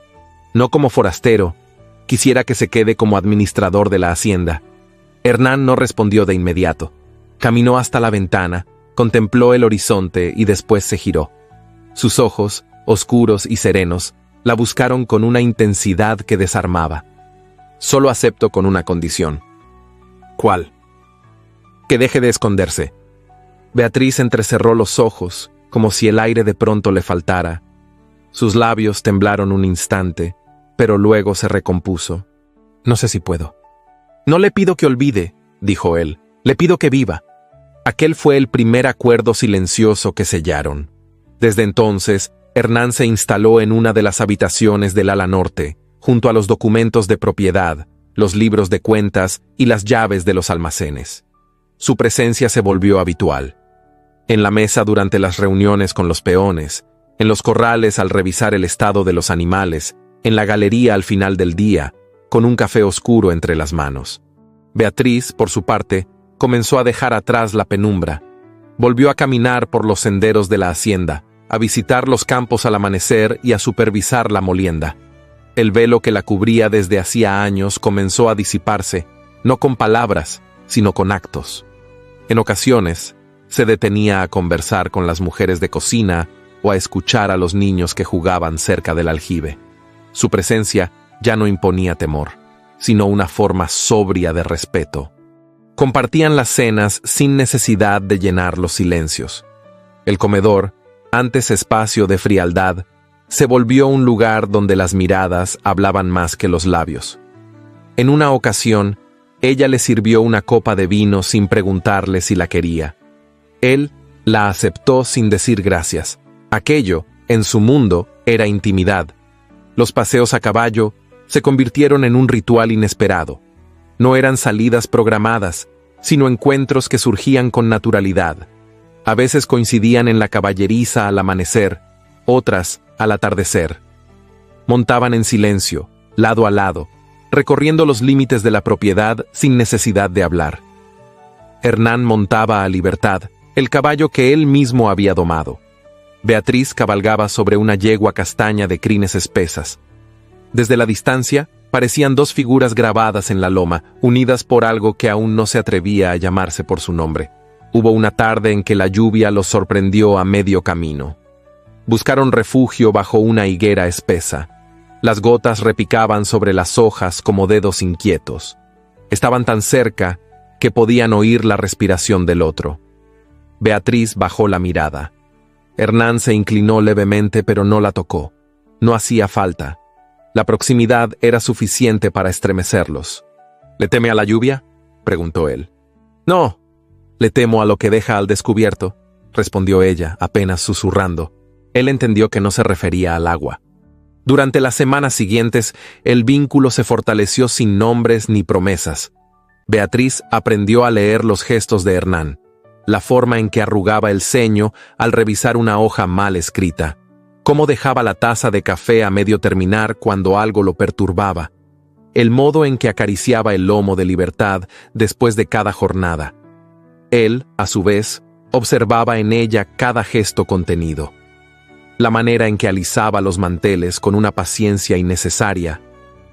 no como forastero, quisiera que se quede como administrador de la hacienda». Hernán no respondió de inmediato. Caminó hasta la ventana, contempló el horizonte y después se giró. Sus ojos, oscuros y serenos, la buscaron con una intensidad que desarmaba. Solo acepto con una condición. ¿Cuál? Que deje de esconderse. Beatriz entrecerró los ojos, como si el aire de pronto le faltara. Sus labios temblaron un instante, pero luego se recompuso. No sé si puedo. No le pido que olvide, dijo él, le pido que viva. Aquel fue el primer acuerdo silencioso que sellaron. Desde entonces, Hernán se instaló en una de las habitaciones del ala norte, junto a los documentos de propiedad, los libros de cuentas y las llaves de los almacenes. Su presencia se volvió habitual. En la mesa durante las reuniones con los peones, en los corrales al revisar el estado de los animales, en la galería al final del día, con un café oscuro entre las manos. Beatriz, por su parte, comenzó a dejar atrás la penumbra. Volvió a caminar por los senderos de la hacienda, a visitar los campos al amanecer y a supervisar la molienda. El velo que la cubría desde hacía años comenzó a disiparse, no con palabras, sino con actos. En ocasiones, se detenía a conversar con las mujeres de cocina o a escuchar a los niños que jugaban cerca del aljibe. Su presencia ya no imponía temor, sino una forma sobria de respeto. Compartían las cenas sin necesidad de llenar los silencios. El comedor, antes espacio de frialdad, se volvió un lugar donde las miradas hablaban más que los labios. En una ocasión, ella le sirvió una copa de vino sin preguntarle si la quería. Él la aceptó sin decir gracias. Aquello, en su mundo, era intimidad. Los paseos a caballo se convirtieron en un ritual inesperado. No eran salidas programadas, sino encuentros que surgían con naturalidad. A veces coincidían en la caballeriza al amanecer, otras al atardecer. Montaban en silencio, lado a lado, recorriendo los límites de la propiedad sin necesidad de hablar. Hernán montaba a Libertad, el caballo que él mismo había domado. Beatriz cabalgaba sobre una yegua castaña de crines espesas. Desde la distancia, parecían dos figuras grabadas en la loma, unidas por algo que aún no se atrevía a llamarse por su nombre. Hubo una tarde en que la lluvia los sorprendió a medio camino. Buscaron refugio bajo una higuera espesa. Las gotas repicaban sobre las hojas como dedos inquietos. Estaban tan cerca que podían oír la respiración del otro. Beatriz bajó la mirada. Hernán se inclinó levemente, pero no la tocó. No hacía falta. La proximidad era suficiente para estremecerlos. ¿Le teme a la lluvia?, preguntó él. No, le temo a lo que deja al descubierto, respondió ella, apenas susurrando. Él entendió que no se refería al agua. Durante las semanas siguientes, el vínculo se fortaleció sin nombres ni promesas. Beatriz aprendió a leer los gestos de Hernán, la forma en que arrugaba el ceño al revisar una hoja mal escrita, cómo dejaba la taza de café a medio terminar cuando algo lo perturbaba, el modo en que acariciaba el lomo de Libertad después de cada jornada. Él, a su vez, observaba en ella cada gesto contenido. La manera en que alisaba los manteles con una paciencia innecesaria,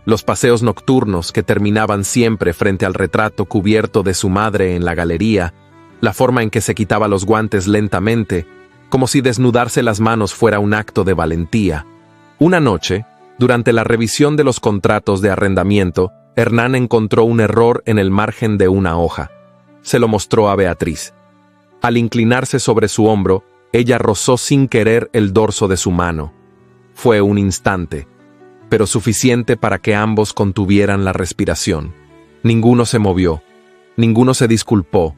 los paseos nocturnos que terminaban siempre frente al retrato cubierto de su madre en la galería, la forma en que se quitaba los guantes lentamente, como si desnudarse las manos fuera un acto de valentía. Una noche, durante la revisión de los contratos de arrendamiento, Hernán encontró un error en el margen de una hoja. Se lo mostró a Beatriz. Al inclinarse sobre su hombro, ella rozó sin querer el dorso de su mano. Fue un instante, pero suficiente para que ambos contuvieran la respiración. Ninguno se movió, ninguno se disculpó.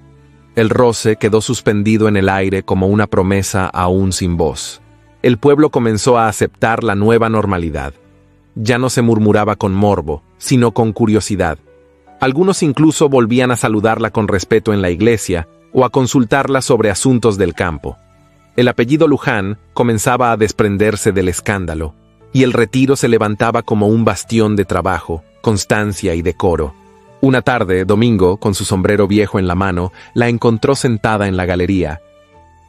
El roce quedó suspendido en el aire como una promesa aún sin voz. El pueblo comenzó a aceptar la nueva normalidad. Ya no se murmuraba con morbo, sino con curiosidad. Algunos incluso volvían a saludarla con respeto en la iglesia o a consultarla sobre asuntos del campo. El apellido Luján comenzaba a desprenderse del escándalo, y el retiro se levantaba como un bastión de trabajo, constancia y decoro. Una tarde, Domingo, con su sombrero viejo en la mano, la encontró sentada en la galería.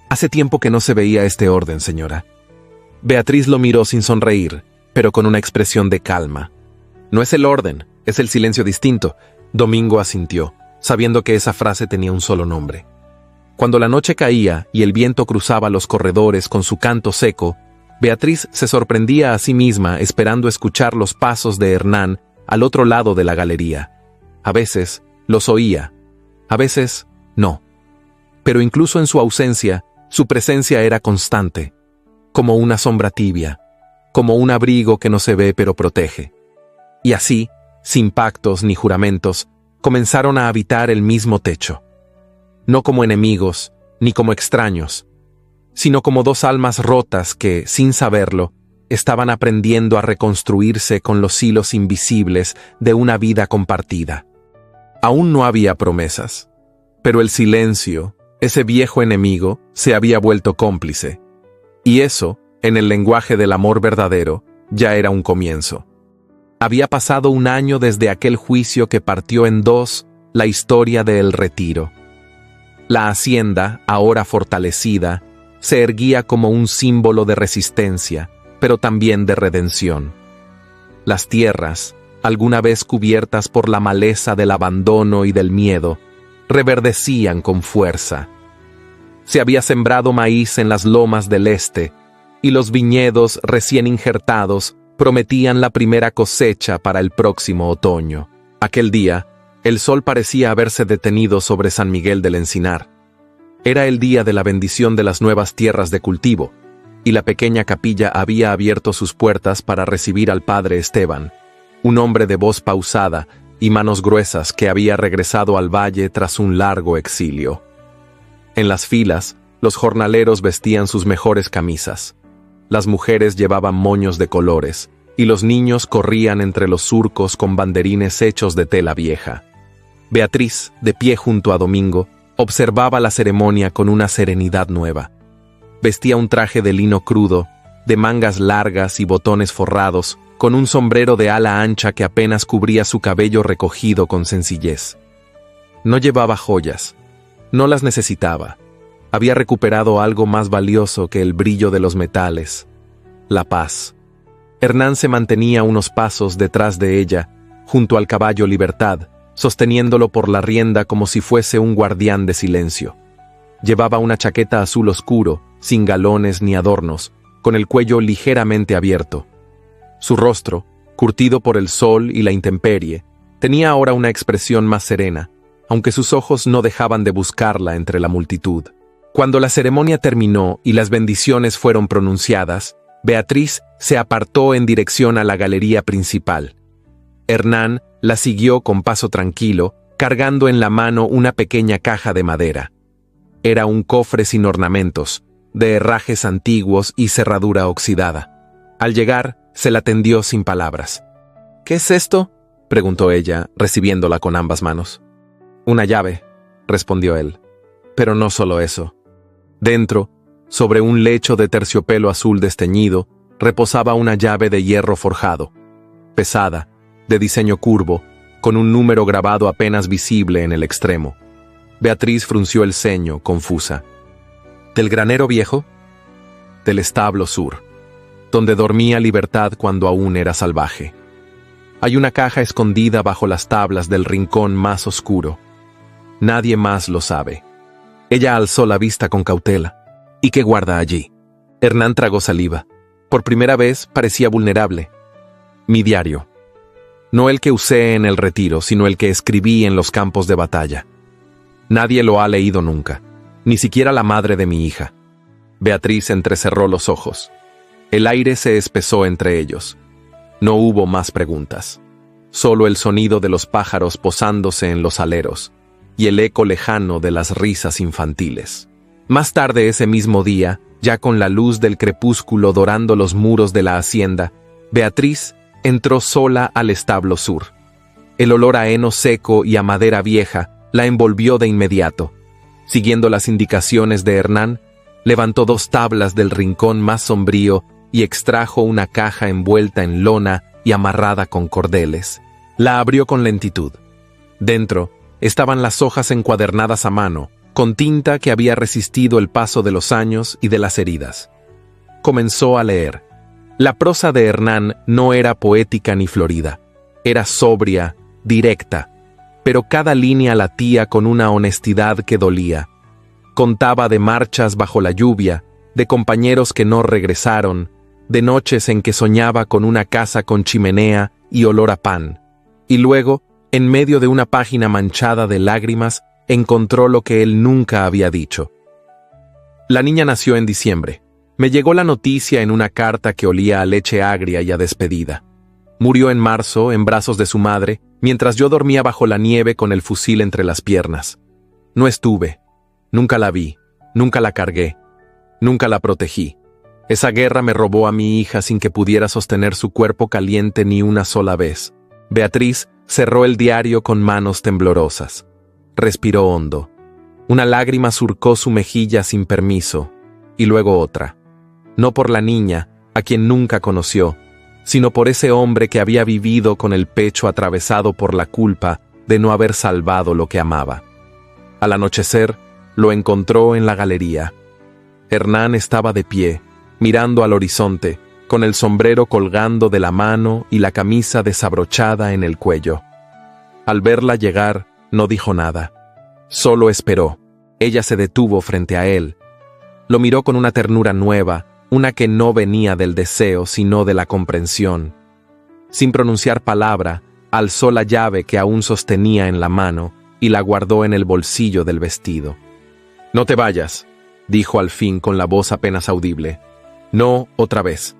«Hace tiempo que no se veía este orden, señora». Beatriz lo miró sin sonreír, pero con una expresión de calma. «No es el orden, es el silencio distinto». Domingo asintió. sabiendo que esa frase tenía un solo nombre. Cuando la noche caía y el viento cruzaba los corredores con su canto seco, Beatriz se sorprendía a sí misma esperando escuchar los pasos de Hernán al otro lado de la galería. A veces los oía, a veces no. Pero incluso en su ausencia, su presencia era constante, como una sombra tibia, como un abrigo que no se ve pero protege. Y así, sin pactos ni juramentos, comenzaron a habitar el mismo techo. No como enemigos, ni como extraños, sino como dos almas rotas que, sin saberlo, estaban aprendiendo a reconstruirse con los hilos invisibles de una vida compartida. Aún no había promesas, pero el silencio, ese viejo enemigo, se había vuelto cómplice. Y eso, en el lenguaje del amor verdadero, ya era un comienzo. Había pasado un año desde aquel juicio que partió en dos la historia de El Retiro. La hacienda, ahora fortalecida, se erguía como un símbolo de resistencia, pero también de redención. Las tierras, alguna vez cubiertas por la maleza del abandono y del miedo, reverdecían con fuerza. Se había sembrado maíz en las lomas del este, y los viñedos recién injertados prometían la primera cosecha para el próximo otoño. Aquel día, el sol parecía haberse detenido sobre San Miguel del Encinar. Era el día de la bendición de las nuevas tierras de cultivo, y la pequeña capilla había abierto sus puertas para recibir al padre Esteban, un hombre de voz pausada y manos gruesas que había regresado al valle tras un largo exilio. En las filas, los jornaleros vestían sus mejores camisas. Las mujeres llevaban moños de colores, y los niños corrían entre los surcos con banderines hechos de tela vieja. Beatriz, de pie junto a Domingo, observaba la ceremonia con una serenidad nueva. Vestía un traje de lino crudo, de mangas largas y botones forrados, con un sombrero de ala ancha que apenas cubría su cabello recogido con sencillez. No llevaba joyas, no las necesitaba. Había recuperado algo más valioso que el brillo de los metales: la paz. Hernán se mantenía unos pasos detrás de ella, junto al caballo Libertad, sosteniéndolo por la rienda como si fuese un guardián de silencio. Llevaba una chaqueta azul oscuro, sin galones ni adornos, con el cuello ligeramente abierto. Su rostro, curtido por el sol y la intemperie, tenía ahora una expresión más serena, aunque sus ojos no dejaban de buscarla entre la multitud. Cuando la ceremonia terminó y las bendiciones fueron pronunciadas, Beatriz se apartó en dirección a la galería principal. Hernán la siguió con paso tranquilo, cargando en la mano una pequeña caja de madera. Era un cofre sin ornamentos, de herrajes antiguos y cerradura oxidada. Al llegar, se la tendió sin palabras. «¿Qué es esto?», preguntó ella, recibiéndola con ambas manos. «Una llave», respondió él. Pero no solo eso. Dentro, sobre un lecho de terciopelo azul desteñido, reposaba una llave de hierro forjado, pesada, de diseño curvo, con un número grabado apenas visible en el extremo. Beatriz frunció el ceño, confusa. «¿Del granero viejo?». «Del establo sur, donde dormía Libertad cuando aún era salvaje. Hay una caja escondida bajo las tablas del rincón más oscuro. Nadie más lo sabe». Ella alzó la vista con cautela. «¿Y qué guarda allí?». Hernán tragó saliva. Por primera vez parecía vulnerable. «Mi diario. No el que usé en el retiro, sino el que escribí en los campos de batalla. Nadie lo ha leído nunca, ni siquiera la madre de mi hija». Beatriz entrecerró los ojos. El aire se espesó entre ellos. No hubo más preguntas. Solo el sonido de los pájaros posándose en los aleros y el eco lejano de las risas infantiles. Más tarde ese mismo día, ya con la luz del crepúsculo dorando los muros de la hacienda, Beatriz entró sola al establo sur. El olor a heno seco y a madera vieja la envolvió de inmediato. Siguiendo las indicaciones de Hernán, levantó 2 tablas del rincón más sombrío y extrajo una caja envuelta en lona y amarrada con cordeles. La abrió con lentitud. Dentro estaban las hojas encuadernadas a mano, con tinta que había resistido el paso de los años y de las heridas. Comenzó a leer. La prosa de Hernán no era poética ni florida. Era sobria, directa, pero cada línea latía con una honestidad que dolía. Contaba de marchas bajo la lluvia, de compañeros que no regresaron, de noches en que soñaba con una casa con chimenea y olor a pan. Y luego, en medio de una página manchada de lágrimas, encontró lo que él nunca había dicho. La niña nació en diciembre. Me llegó la noticia en una carta que olía a leche agria y a despedida. Murió en marzo, en brazos de su madre, mientras yo dormía bajo la nieve con el fusil entre las piernas. No estuve, nunca la vi, nunca la cargué, nunca la protegí. Esa guerra me robó a mi hija sin que pudiera sostener su cuerpo caliente ni una sola vez. Beatriz cerró el diario con manos temblorosas. Respiró hondo. Una lágrima surcó su mejilla sin permiso, y luego otra. No por la niña, a quien nunca conoció, sino por ese hombre que había vivido con el pecho atravesado por la culpa de no haber salvado lo que amaba. Al anochecer, lo encontró en la galería. Hernán estaba de pie, mirando al horizonte, con el sombrero colgando de la mano y la camisa desabrochada en el cuello. Al verla llegar, no dijo nada. Solo esperó. Ella se detuvo frente a él. Lo miró con una ternura nueva, una que no venía del deseo, sino de la comprensión. Sin pronunciar palabra, alzó la llave que aún sostenía en la mano y la guardó en el bolsillo del vestido. «No te vayas», dijo al fin con la voz apenas audible. «No otra vez.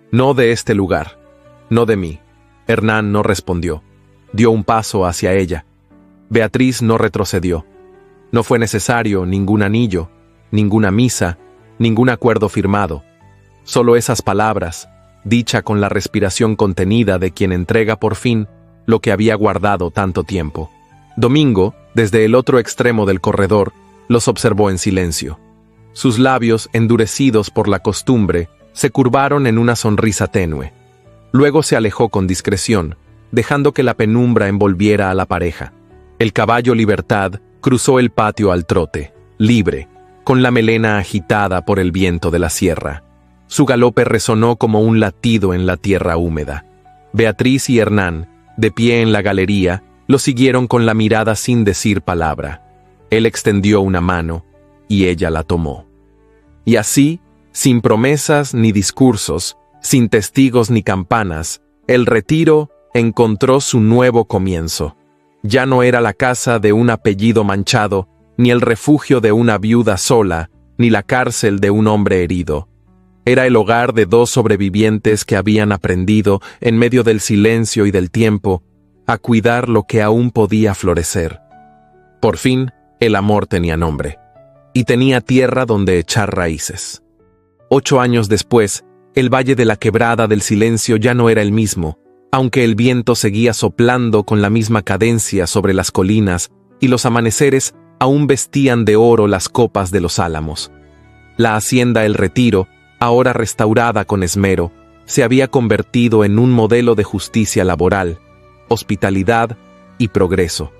No de este lugar. No de mí». Hernán no respondió. Dio un paso hacia ella. Beatriz no retrocedió. No fue necesario ningún anillo, ninguna misa, ningún acuerdo firmado. Solo esas palabras, dicha con la respiración contenida de quien entrega por fin lo que había guardado tanto tiempo. Domingo, desde el otro extremo del corredor, los observó en silencio. Sus labios, endurecidos por la costumbre, se curvaron en una sonrisa tenue. Luego se alejó con discreción, dejando que la penumbra envolviera a la pareja. El caballo Libertad cruzó el patio al trote, libre, con la melena agitada por el viento de la sierra. Su galope resonó como un latido en la tierra húmeda. Beatriz y Hernán, de pie en la galería, lo siguieron con la mirada sin decir palabra. Él extendió una mano, y ella la tomó. Y así, sin promesas ni discursos, sin testigos ni campanas, el retiro encontró su nuevo comienzo. Ya no era la casa de un apellido manchado, ni el refugio de una viuda sola, ni la cárcel de un hombre herido. Era el hogar de dos sobrevivientes que habían aprendido, en medio del silencio y del tiempo, a cuidar lo que aún podía florecer. Por fin, el amor tenía nombre, y tenía tierra donde echar raíces. 8 años después, el Valle de la Quebrada del Silencio ya no era el mismo, aunque el viento seguía soplando con la misma cadencia sobre las colinas y los amaneceres aún vestían de oro las copas de los álamos. La hacienda El Retiro, ahora restaurada con esmero, se había convertido en un modelo de justicia laboral, hospitalidad y progreso.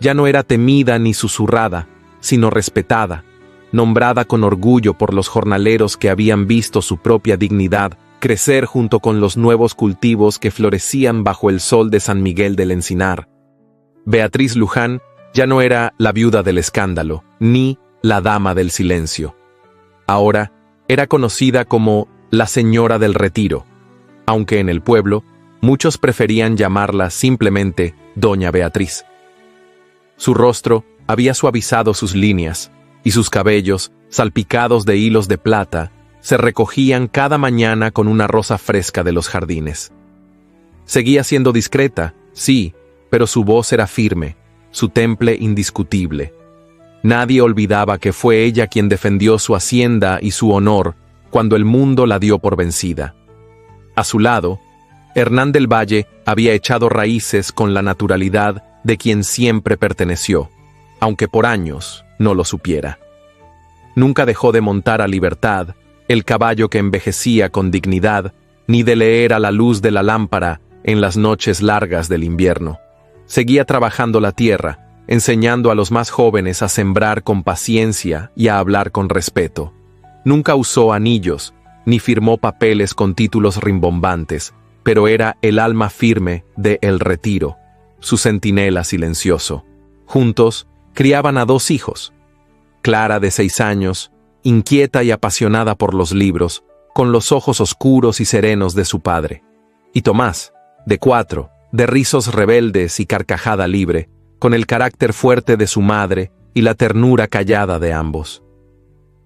Ya no era temida ni susurrada, sino respetada, nombrada con orgullo por los jornaleros que habían visto su propia dignidad crecer junto con los nuevos cultivos que florecían bajo el sol de San Miguel del Encinar. Beatriz Luján ya no era la viuda del escándalo, ni la dama del silencio. Ahora era conocida como la Señora del Retiro, aunque en el pueblo muchos preferían llamarla simplemente Doña Beatriz. Su rostro había suavizado sus líneas, y sus cabellos, salpicados de hilos de plata, se recogían cada mañana con una rosa fresca de los jardines. Seguía siendo discreta, sí, pero su voz era firme, su temple indiscutible. Nadie olvidaba que fue ella quien defendió su hacienda y su honor cuando el mundo la dio por vencida. A su lado, Hernán del Valle había echado raíces con la naturalidad de quien siempre perteneció, aunque por años no lo supiera. Nunca dejó de montar a Libertad, el caballo que envejecía con dignidad, ni de leer a la luz de la lámpara en las noches largas del invierno. Seguía trabajando la tierra, enseñando a los más jóvenes a sembrar con paciencia y a hablar con respeto. Nunca usó anillos, ni firmó papeles con títulos rimbombantes, pero era el alma firme de El Retiro. su centinela silencioso. Juntos, criaban a 2 hijos. Clara, de 6 años, inquieta y apasionada por los libros, con los ojos oscuros y serenos de su padre. Y Tomás, de 4, de rizos rebeldes y carcajada libre, con el carácter fuerte de su madre y la ternura callada de ambos.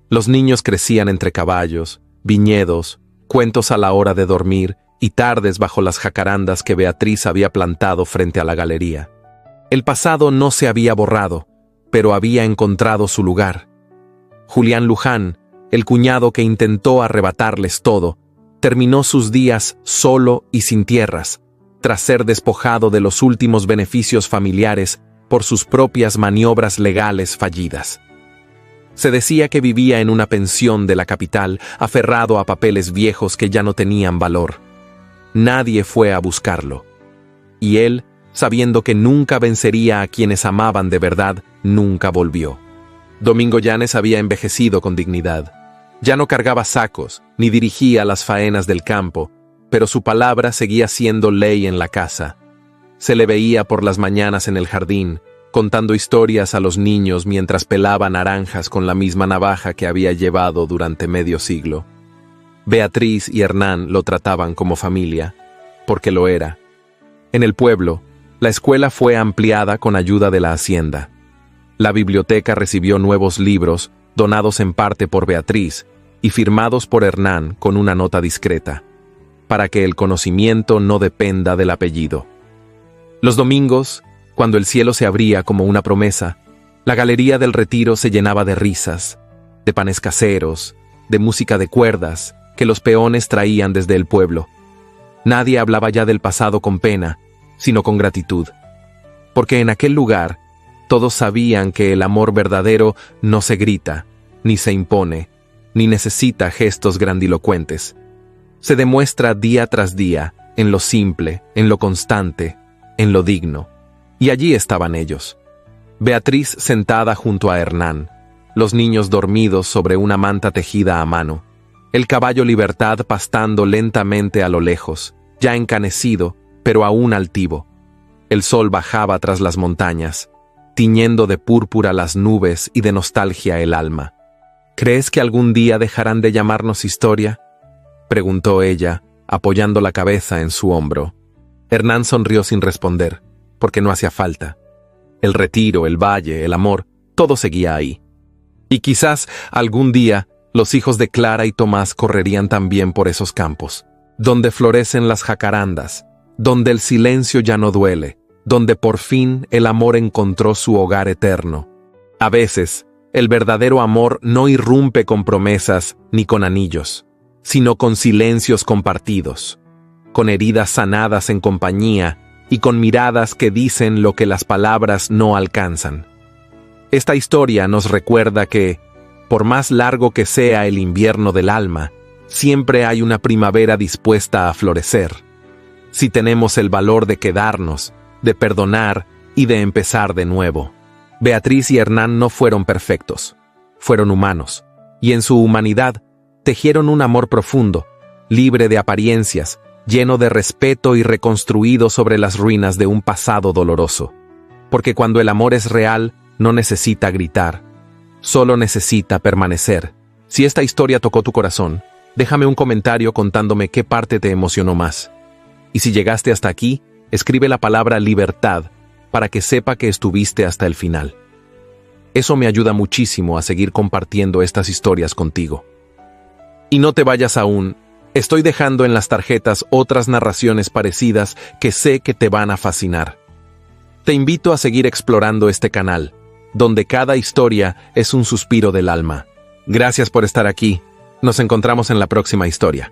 Los niños crecían entre caballos, viñedos, cuentos a la hora de dormir y tardes bajo las jacarandas que Beatriz había plantado frente a la galería. El pasado no se había borrado, pero había encontrado su lugar. Julián Luján, el cuñado que intentó arrebatarles todo, terminó sus días solo y sin tierras, tras ser despojado de los últimos beneficios familiares por sus propias maniobras legales fallidas. Se decía que vivía en una pensión de la capital, aferrado a papeles viejos que ya no tenían valor. Nadie fue a buscarlo. Y él, sabiendo que nunca vencería a quienes amaban de verdad, nunca volvió. Domingo Llanes había envejecido con dignidad. Ya no cargaba sacos, ni dirigía las faenas del campo, pero su palabra seguía siendo ley en la casa. Se le veía por las mañanas en el jardín, contando historias a los niños mientras pelaba naranjas con la misma navaja que había llevado durante medio siglo. Beatriz y Hernán lo trataban como familia, porque lo era. En el pueblo, la escuela fue ampliada con ayuda de la hacienda. La biblioteca recibió nuevos libros, donados en parte por Beatriz, y firmados por Hernán con una nota discreta, para que el conocimiento no dependa del apellido. Los domingos, cuando el cielo se abría como una promesa, la galería del Retiro se llenaba de risas, de panes caseros, de música de cuerdas que los peones traían desde el pueblo. Nadie hablaba ya del pasado con pena, sino con gratitud, porque en aquel lugar todos sabían que el amor verdadero no se grita, ni se impone, ni necesita gestos grandilocuentes. Se demuestra día tras día, en lo simple, en lo constante, en lo digno. Y allí estaban ellos. Beatriz sentada junto a Hernán, los niños dormidos sobre una manta tejida a mano, el caballo Libertad pastando lentamente a lo lejos, ya encanecido, pero aún altivo. El sol bajaba tras las montañas, tiñendo de púrpura las nubes y de nostalgia el alma. ¿Crees que algún día dejarán de llamarnos historia?, preguntó ella, apoyando la cabeza en su hombro. Hernán sonrió sin responder, porque no hacía falta. El retiro, el valle, el amor, todo seguía ahí. Y quizás algún día los hijos de Clara y Tomás correrían también por esos campos, donde florecen las jacarandas, donde el silencio ya no duele, donde por fin el amor encontró su hogar eterno. A veces, el verdadero amor no irrumpe con promesas ni con anillos, sino con silencios compartidos, con heridas sanadas en compañía y con miradas que dicen lo que las palabras no alcanzan. Esta historia nos recuerda que, por más largo que sea el invierno del alma, siempre hay una primavera dispuesta a florecer, si tenemos el valor de quedarnos, de perdonar y de empezar de nuevo. Beatriz y Hernán no fueron perfectos, fueron humanos, y en su humanidad tejieron un amor profundo, libre de apariencias, lleno de respeto y reconstruido sobre las ruinas de un pasado doloroso. Porque cuando el amor es real, no necesita gritar, solo necesita permanecer. Si esta historia tocó tu corazón, déjame un comentario contándome qué parte te emocionó más. Y si llegaste hasta aquí, escribe la palabra libertad para que sepa que estuviste hasta el final. Eso me ayuda muchísimo a seguir compartiendo estas historias contigo. Y no te vayas aún. Estoy dejando en las tarjetas otras narraciones parecidas que sé que te van a fascinar. Te invito a seguir explorando este canal, donde cada historia es un suspiro del alma. Gracias por estar aquí. Nos encontramos en la próxima historia.